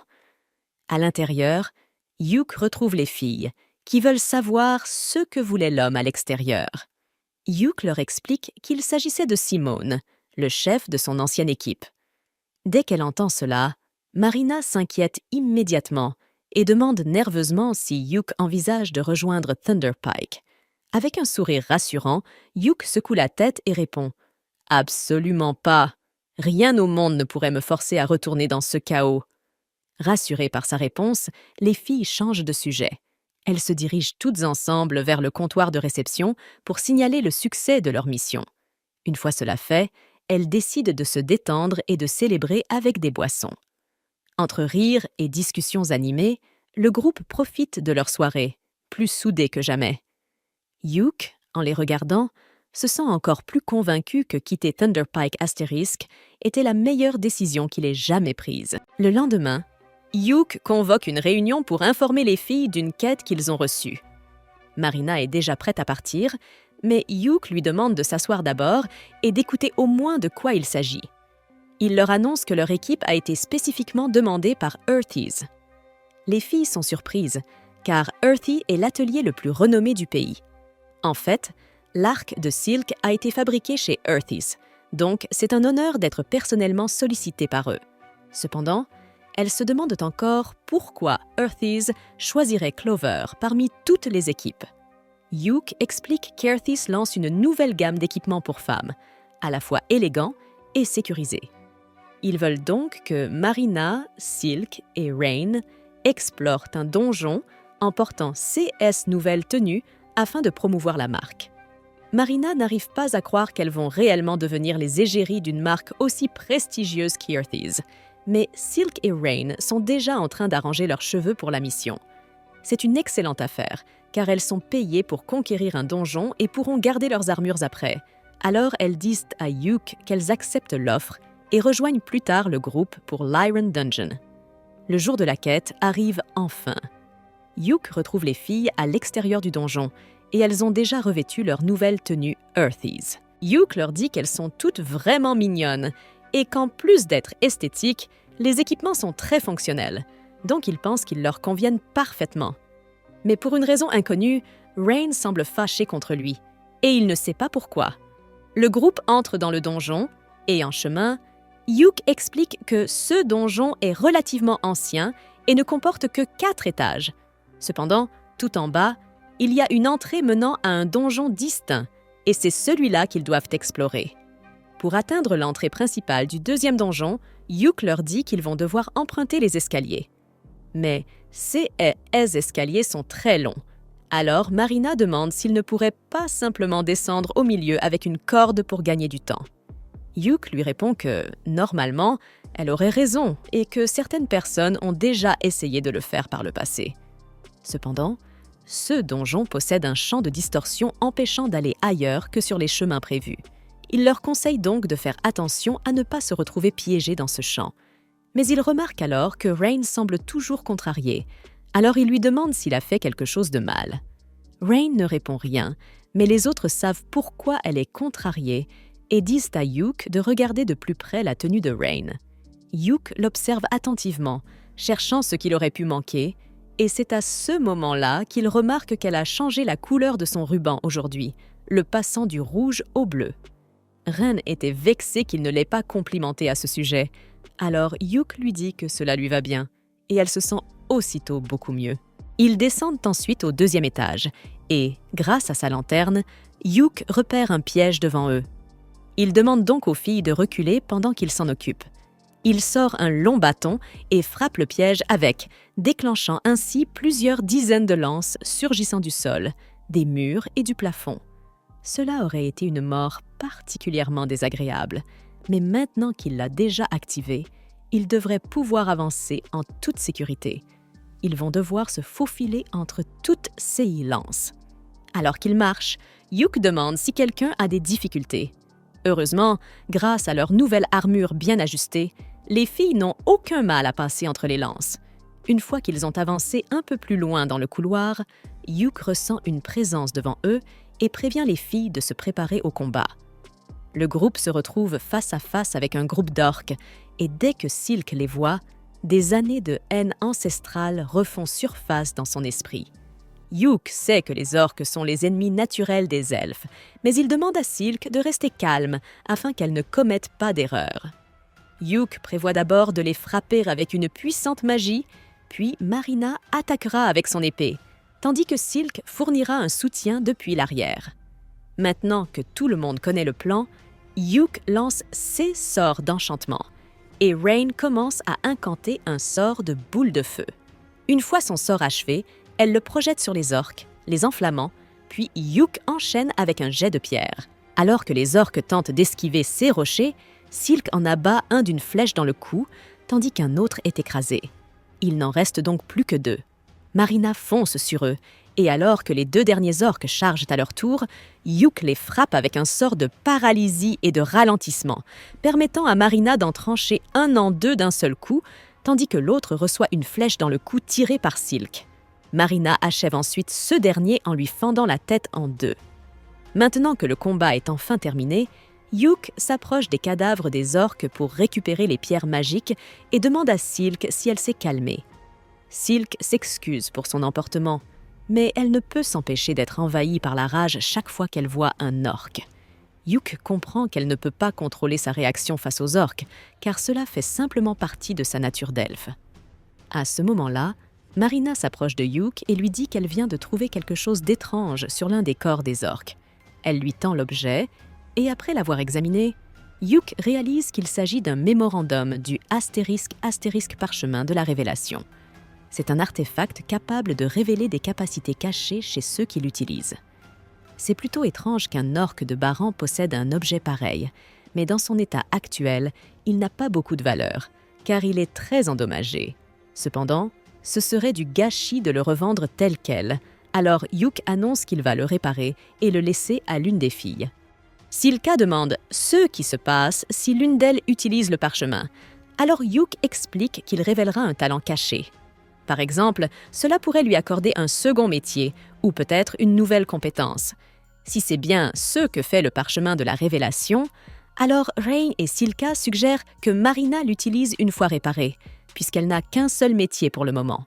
À l'intérieur, Yuke retrouve les filles, qui veulent savoir ce que voulait l'homme à l'extérieur. Yuke leur explique qu'il s'agissait de Simone, le chef de son ancienne équipe. Dès qu'elle entend cela, Marina s'inquiète immédiatement et demande nerveusement si Yuke envisage de rejoindre Thunder Pike. Avec un sourire rassurant, Yuke secoue la tête et répond « Absolument pas. Rien au monde ne pourrait me forcer à retourner dans ce chaos. » Rassurées par sa réponse, les filles changent de sujet. Elles se dirigent toutes ensemble vers le comptoir de réception pour signaler le succès de leur mission. Une fois cela fait, elles décident de se détendre et de célébrer avec des boissons. Entre rires et discussions animées, le groupe profite de leur soirée, plus soudé que jamais. Yuke, en les regardant, se sent encore plus convaincu que quitter Thunder Pike Asterisk était la meilleure décision qu'il ait jamais prise. Le lendemain, Yuke convoque une réunion pour informer les filles d'une quête qu'ils ont reçue. Marina est déjà prête à partir, mais Yuke lui demande de s'asseoir d'abord et d'écouter au moins de quoi il s'agit. Il leur annonce que leur équipe a été spécifiquement demandée par Earthies. Les filles sont surprises, car Earthy est l'atelier le plus renommé du pays. En fait, l'arc de Silk a été fabriqué chez Earthies, donc c'est un honneur d'être personnellement sollicité par eux. Cependant, elles se demandent encore pourquoi Earthies choisirait Clover parmi toutes les équipes. Yuke explique qu'Earthies lance une nouvelle gamme d'équipements pour femmes, à la fois élégants et sécurisés. Ils veulent donc que Marina, Silk et Rain explorent un donjon en portant CS nouvelles tenues afin de promouvoir la marque. Marina n'arrive pas à croire qu'elles vont réellement devenir les égéries d'une marque aussi prestigieuse qu'Earthies, Mais Silk et Rain sont déjà en train d'arranger leurs cheveux pour la mission. C'est une excellente affaire, car elles sont payées pour conquérir un donjon et pourront garder leurs armures après. Alors elles disent à Yuke qu'elles acceptent l'offre et rejoignent plus tard le groupe pour l'Iron Dungeon. Le jour de la quête arrive enfin. Yuke retrouve les filles à l'extérieur du donjon et elles ont déjà revêtu leur nouvelle tenue Earthies. Yuke leur dit qu'elles sont toutes vraiment mignonnes et qu'en plus d'être esthétiques, les équipements sont très fonctionnels, donc il pense qu'ils leur conviennent parfaitement. Mais pour une raison inconnue, Rain semble fâché contre lui et il ne sait pas pourquoi. Le groupe entre dans le donjon et en chemin, Yuke explique que ce donjon est relativement ancien et ne comporte que 4 étages. Cependant, tout en bas, il y a une entrée menant à un donjon distinct, et c'est celui-là qu'ils doivent explorer. Pour atteindre l'entrée principale du 2e donjon, Yuke leur dit qu'ils vont devoir emprunter les escaliers. Mais ces escaliers sont très longs. Alors Marina demande s'ils ne pourraient pas simplement descendre au milieu avec une corde pour gagner du temps. Yuke lui répond que, normalement, elle aurait raison et que certaines personnes ont déjà essayé de le faire par le passé. Cependant, ce donjon possède un champ de distorsion empêchant d'aller ailleurs que sur les chemins prévus. Il leur conseille donc de faire attention à ne pas se retrouver piégés dans ce champ. Mais il remarque alors que Rain semble toujours contrariée. Alors il lui demande s'il a fait quelque chose de mal. Rain ne répond rien, mais les autres savent pourquoi elle est contrariée et disent à Yuke de regarder de plus près la tenue de Rain. Yuke l'observe attentivement, cherchant ce qu'il aurait pu manquer, et c'est à ce moment-là qu'il remarque qu'elle a changé la couleur de son ruban aujourd'hui, le passant du rouge au bleu. Rain était vexée qu'il ne l'ait pas complimentée à ce sujet, alors Yuke lui dit que cela lui va bien, et elle se sent aussitôt beaucoup mieux. Ils descendent ensuite au 2e étage, et, grâce à sa lanterne, Yuke repère un piège devant eux. Il demande donc aux filles de reculer pendant qu'il s'en occupe. Il sort un long bâton et frappe le piège avec, déclenchant ainsi plusieurs dizaines de lances surgissant du sol, des murs et du plafond. Cela aurait été une mort particulièrement désagréable, mais maintenant qu'il l'a déjà activé, ils devraient pouvoir avancer en toute sécurité. Ils vont devoir se faufiler entre toutes ces lances. Alors qu'ils marchent, Yuke demande si quelqu'un a des difficultés. Heureusement, grâce à leur nouvelle armure bien ajustée, les filles n'ont aucun mal à passer entre les lances. Une fois qu'ils ont avancé un peu plus loin dans le couloir, Yuke ressent une présence devant eux et prévient les filles de se préparer au combat. Le groupe se retrouve face à face avec un groupe d'orques, et dès que Silk les voit, des années de haine ancestrale refont surface dans son esprit. Yuke sait que les orques sont les ennemis naturels des elfes, mais il demande à Silk de rester calme afin qu'elle ne commette pas d'erreur. Yuke prévoit d'abord de les frapper avec une puissante magie, puis Marina attaquera avec son épée, tandis que Silk fournira un soutien depuis l'arrière. Maintenant que tout le monde connaît le plan, Yuke lance ses sorts d'enchantement, et Rain commence à incanter un sort de boule de feu. Une fois son sort achevé, elle le projette sur les orques, les enflammant, puis Yuke enchaîne avec un jet de pierre. Alors que les orques tentent d'esquiver ces rochers, Silk en abat un d'une flèche dans le cou, tandis qu'un autre est écrasé. Il n'en reste donc plus que 2. Marina fonce sur eux, et alors que les 2 derniers orques chargent à leur tour, Yuke les frappe avec un sort de paralysie et de ralentissement, permettant à Marina d'en trancher un en 2 d'un seul coup, tandis que l'autre reçoit une flèche dans le cou tirée par Silk. Marina achève ensuite ce dernier en lui fendant la tête en 2. Maintenant que le combat est enfin terminé, Yuke s'approche des cadavres des orques pour récupérer les pierres magiques et demande à Silk si elle s'est calmée. Silk s'excuse pour son emportement, mais elle ne peut s'empêcher d'être envahie par la rage chaque fois qu'elle voit un orque. Yuke comprend qu'elle ne peut pas contrôler sa réaction face aux orques, car cela fait simplement partie de sa nature d'elfe. À ce moment-là, Marina s'approche de Yuke et lui dit qu'elle vient de trouver quelque chose d'étrange sur l'un des corps des orques. Elle lui tend l'objet, et après l'avoir examiné, Yuke réalise qu'il s'agit d'un mémorandum du * parchemin de la Révélation. C'est un artefact capable de révéler des capacités cachées chez ceux qui l'utilisent. C'est plutôt étrange qu'un orque de Baran possède un objet pareil, mais dans son état actuel, il n'a pas beaucoup de valeur, car il est très endommagé. Cependant, ce serait du gâchis de le revendre tel quel. Alors Yuk annonce qu'il va le réparer et le laisser à l'une des filles. Silka demande ce qui se passe si l'une d'elles utilise le parchemin. Alors Yuk explique qu'il révélera un talent caché. Par exemple, cela pourrait lui accorder un second métier ou peut-être une nouvelle compétence. Si c'est bien ce que fait le parchemin de la révélation, alors Rain et Silka suggèrent que Marina l'utilise une fois réparée, puisqu'elle n'a qu'un seul métier pour le moment.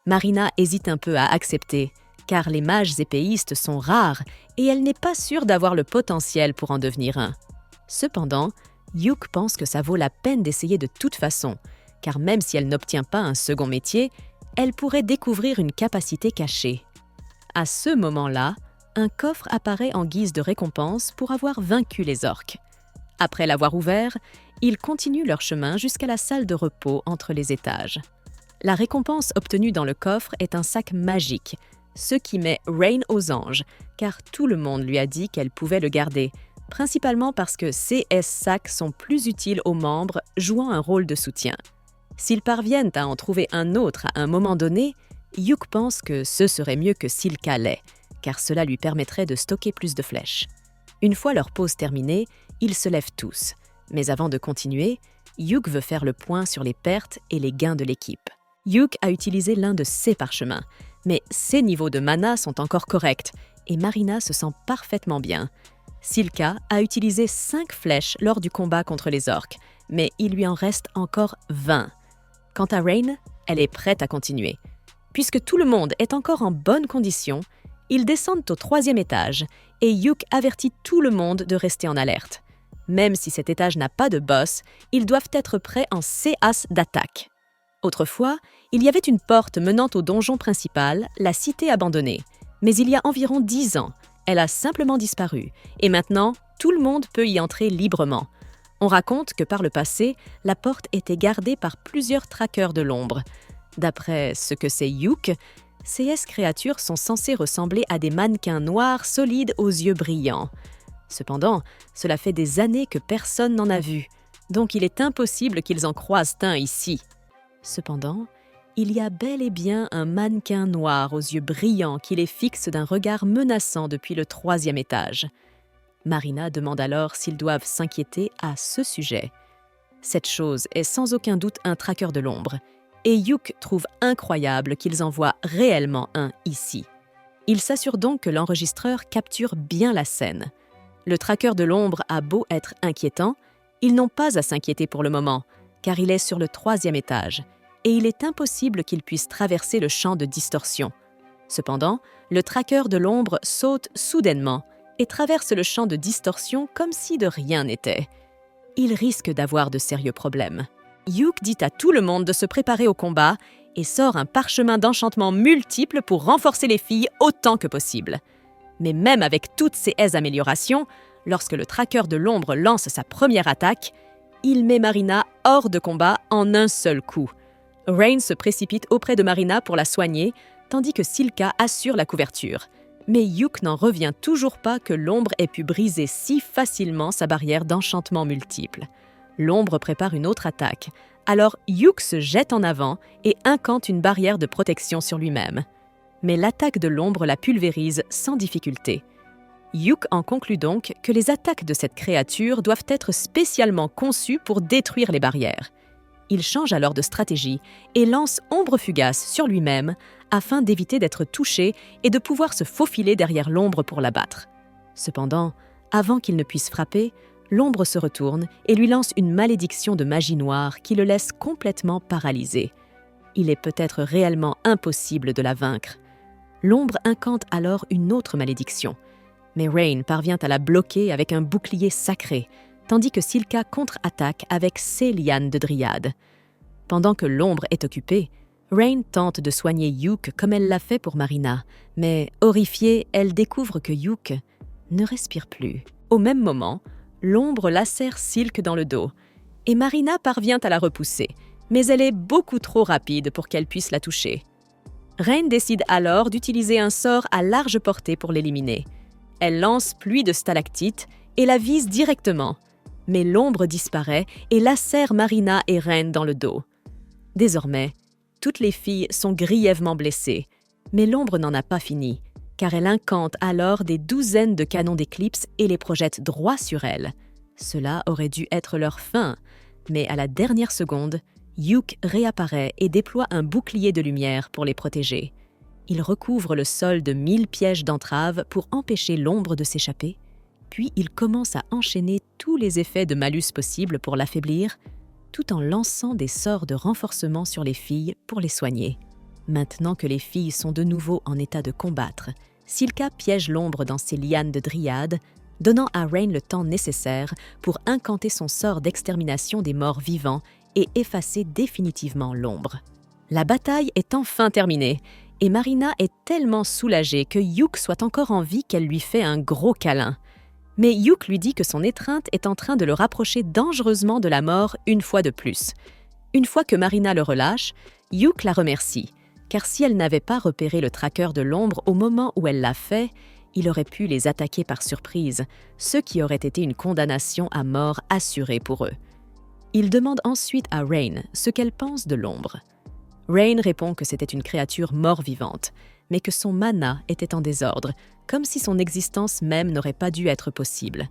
Marina hésite un peu à accepter, car les mages épéistes sont rares et elle n'est pas sûre d'avoir le potentiel pour en devenir un. Cependant, Yuk pense que ça vaut la peine d'essayer de toute façon, car même si elle n'obtient pas un second métier, elle pourrait découvrir une capacité cachée. À ce moment-là, un coffre apparaît en guise de récompense pour avoir vaincu les orques. Après l'avoir ouvert, ils continuent leur chemin jusqu'à la salle de repos entre les étages. La récompense obtenue dans le coffre est un sac magique, ce qui met Rain aux anges, car tout le monde lui a dit qu'elle pouvait le garder, principalement parce que ces sacs sont plus utiles aux membres jouant un rôle de soutien. S'ils parviennent à en trouver un autre à un moment donné, Yuk pense que ce serait mieux que Silka l'ait, car cela lui permettrait de stocker plus de flèches. Une fois leur pause terminée, ils se lèvent tous. Mais avant de continuer, Yuk veut faire le point sur les pertes et les gains de l'équipe. Yuk a utilisé l'un de ses parchemins, mais ses niveaux de mana sont encore corrects et Marina se sent parfaitement bien. Silka a utilisé 5 flèches lors du combat contre les orques, mais il lui en reste encore 20. Quant à Rain, elle est prête à continuer. Puisque tout le monde est encore en bonne condition, ils descendent au 3e étage et Yuk avertit tout le monde de rester en alerte. Même si cet étage n'a pas de boss, ils doivent être prêts en CAS d'attaque. Autrefois, il y avait une porte menant au donjon principal, la cité abandonnée. Mais il y a environ 10 ans, elle a simplement disparu et maintenant, tout le monde peut y entrer librement. On raconte que par le passé, la porte était gardée par plusieurs traqueurs de l'ombre. D'après ce que sait Yuk, ces créatures sont censées ressembler à des mannequins noirs solides aux yeux brillants. Cependant, cela fait des années que personne n'en a vu, donc il est impossible qu'ils en croisent un ici. Cependant, il y a bel et bien un mannequin noir aux yeux brillants qui les fixe d'un regard menaçant depuis le 3e étage. Marina demande alors s'ils doivent s'inquiéter à ce sujet. Cette chose est sans aucun doute un traqueur de l'ombre, et Yuk trouve incroyable qu'ils en voient réellement un ici. Il s'assure donc que l'enregistreur capture bien la scène. Le traqueur de l'ombre a beau être inquiétant, ils n'ont pas à s'inquiéter pour le moment, car il est sur le 3e étage, et il est impossible qu'il puisse traverser le champ de distorsion. Cependant, le traqueur de l'ombre saute soudainement et traverse le champ de distorsion comme si de rien n'était. Il risque d'avoir de sérieux problèmes. Yuk dit à tout le monde de se préparer au combat et sort un parchemin d'enchantement multiple pour renforcer les filles autant que possible. Mais même avec toutes ces améliorations, lorsque le traqueur de l'ombre lance sa première attaque, il met Marina hors de combat en un seul coup. Rain se précipite auprès de Marina pour la soigner, tandis que Silka assure la couverture. Mais Yuk n'en revient toujours pas que l'ombre ait pu briser si facilement sa barrière d'enchantement multiple. L'ombre prépare une autre attaque, alors Yuk se jette en avant et incante une barrière de protection sur lui-même. Mais l'attaque de l'ombre la pulvérise sans difficulté. Yuk en conclut donc que les attaques de cette créature doivent être spécialement conçues pour détruire les barrières. Il change alors de stratégie et lance Ombre Fugace sur lui-même afin d'éviter d'être touché et de pouvoir se faufiler derrière l'ombre pour l'abattre. Cependant, avant qu'il ne puisse frapper, l'ombre se retourne et lui lance une malédiction de magie noire qui le laisse complètement paralysé. Il est peut-être réellement impossible de la vaincre. L'ombre incante alors une autre malédiction. Mais Rain parvient à la bloquer avec un bouclier sacré, tandis que Silka contre-attaque avec ses lianes de dryade. Pendant que l'ombre est occupée, Rain tente de soigner Yuk comme elle l'a fait pour Marina, mais horrifiée, elle découvre que Yuk ne respire plus. Au même moment, l'ombre lacère Silk dans le dos, et Marina parvient à la repousser, mais elle est beaucoup trop rapide pour qu'elle puisse la toucher. Rain décide alors d'utiliser un sort à large portée pour l'éliminer. Elle lance pluie de stalactites et la vise directement. mais l'ombre disparaît et lacère Marina et Rain dans le dos. Désormais, toutes les filles sont grièvement blessées, mais l'ombre n'en a pas fini, car elle incante alors des douzaines de canons d'éclipse et les projette droit sur elles. Cela aurait dû être leur fin, mais à la dernière seconde, Hugh réapparaît et déploie un bouclier de lumière pour les protéger. Il recouvre le sol de 1000 pièges d'entrave pour empêcher l'ombre de s'échapper, puis il commence à enchaîner tous les effets de malus possibles pour l'affaiblir, tout en lançant des sorts de renforcement sur les filles pour les soigner. Maintenant que les filles sont de nouveau en état de combattre, Silka piège l'ombre dans ses lianes de dryade, donnant à Rain le temps nécessaire pour incanter son sort d'extermination des morts vivants et effacer définitivement l'ombre. La bataille est enfin terminée, et Marina est tellement soulagée que Hugh soit encore en vie qu'elle lui fait un gros câlin. Mais Hugh lui dit que son étreinte est en train de le rapprocher dangereusement de la mort une fois de plus. Une fois que Marina le relâche, Hugh la remercie, car si elle n'avait pas repéré le traqueur de l'ombre au moment où elle l'a fait, il aurait pu les attaquer par surprise, ce qui aurait été une condamnation à mort assurée pour eux. Il demande ensuite à Rain ce qu'elle pense de l'ombre. Rain répond que c'était une créature mort-vivante, mais que son mana était en désordre, comme si son existence même n'aurait pas dû être possible.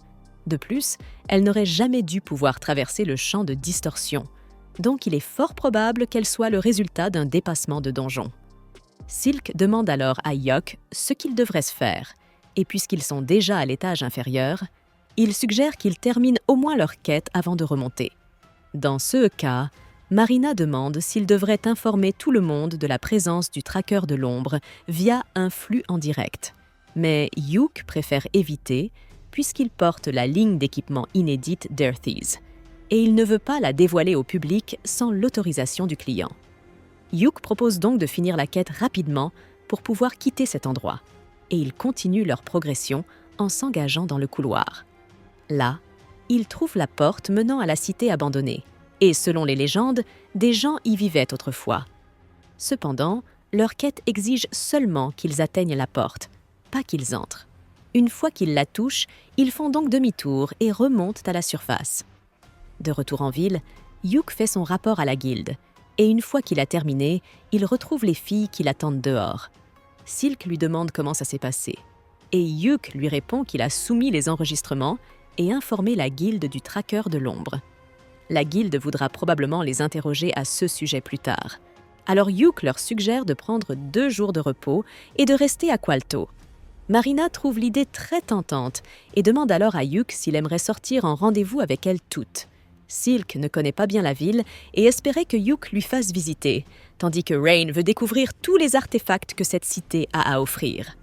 De plus, elle n'aurait jamais dû pouvoir traverser le champ de distorsion, donc il est fort probable qu'elle soit le résultat d'un dépassement de donjon. Silk demande alors à Yok ce qu'il devrait se faire, et puisqu'ils sont déjà à l'étage inférieur, il suggère qu'ils terminent au moins leur quête avant de remonter. Dans ce cas, Marina demande s'ils devraient informer tout le monde de la présence du traqueur de l'ombre via un flux en direct. Mais Hugh préfère éviter, puisqu'il porte la ligne d'équipement inédite d'Earthies, et il ne veut pas la dévoiler au public sans l'autorisation du client. Hugh propose donc de finir la quête rapidement pour pouvoir quitter cet endroit, et ils continuent leur progression en s'engageant dans le couloir. Là, ils trouvent la porte menant à la cité abandonnée, et selon les légendes, des gens y vivaient autrefois. Cependant, leur quête exige seulement qu'ils atteignent la porte, pas qu'ils entrent. Une fois qu'ils la touchent, ils font donc demi-tour et remontent à la surface. De retour en ville, Hugh fait son rapport à la guilde, et une fois qu'il a terminé, il retrouve les filles qui l'attendent dehors. Silk lui demande comment ça s'est passé, et Hugh lui répond qu'il a soumis les enregistrements et informé la guilde du traqueur de l'ombre. La guilde voudra probablement les interroger à ce sujet plus tard. Alors Hugh leur suggère de prendre 2 jours de repos et de rester à Qualto. Marina trouve l'idée très tentante et demande alors à Hugh s'il aimerait sortir en rendez-vous avec elles toutes. Silk ne connaît pas bien la ville et espérait que Hugh lui fasse visiter, tandis que Rain veut découvrir tous les artefacts que cette cité a à offrir.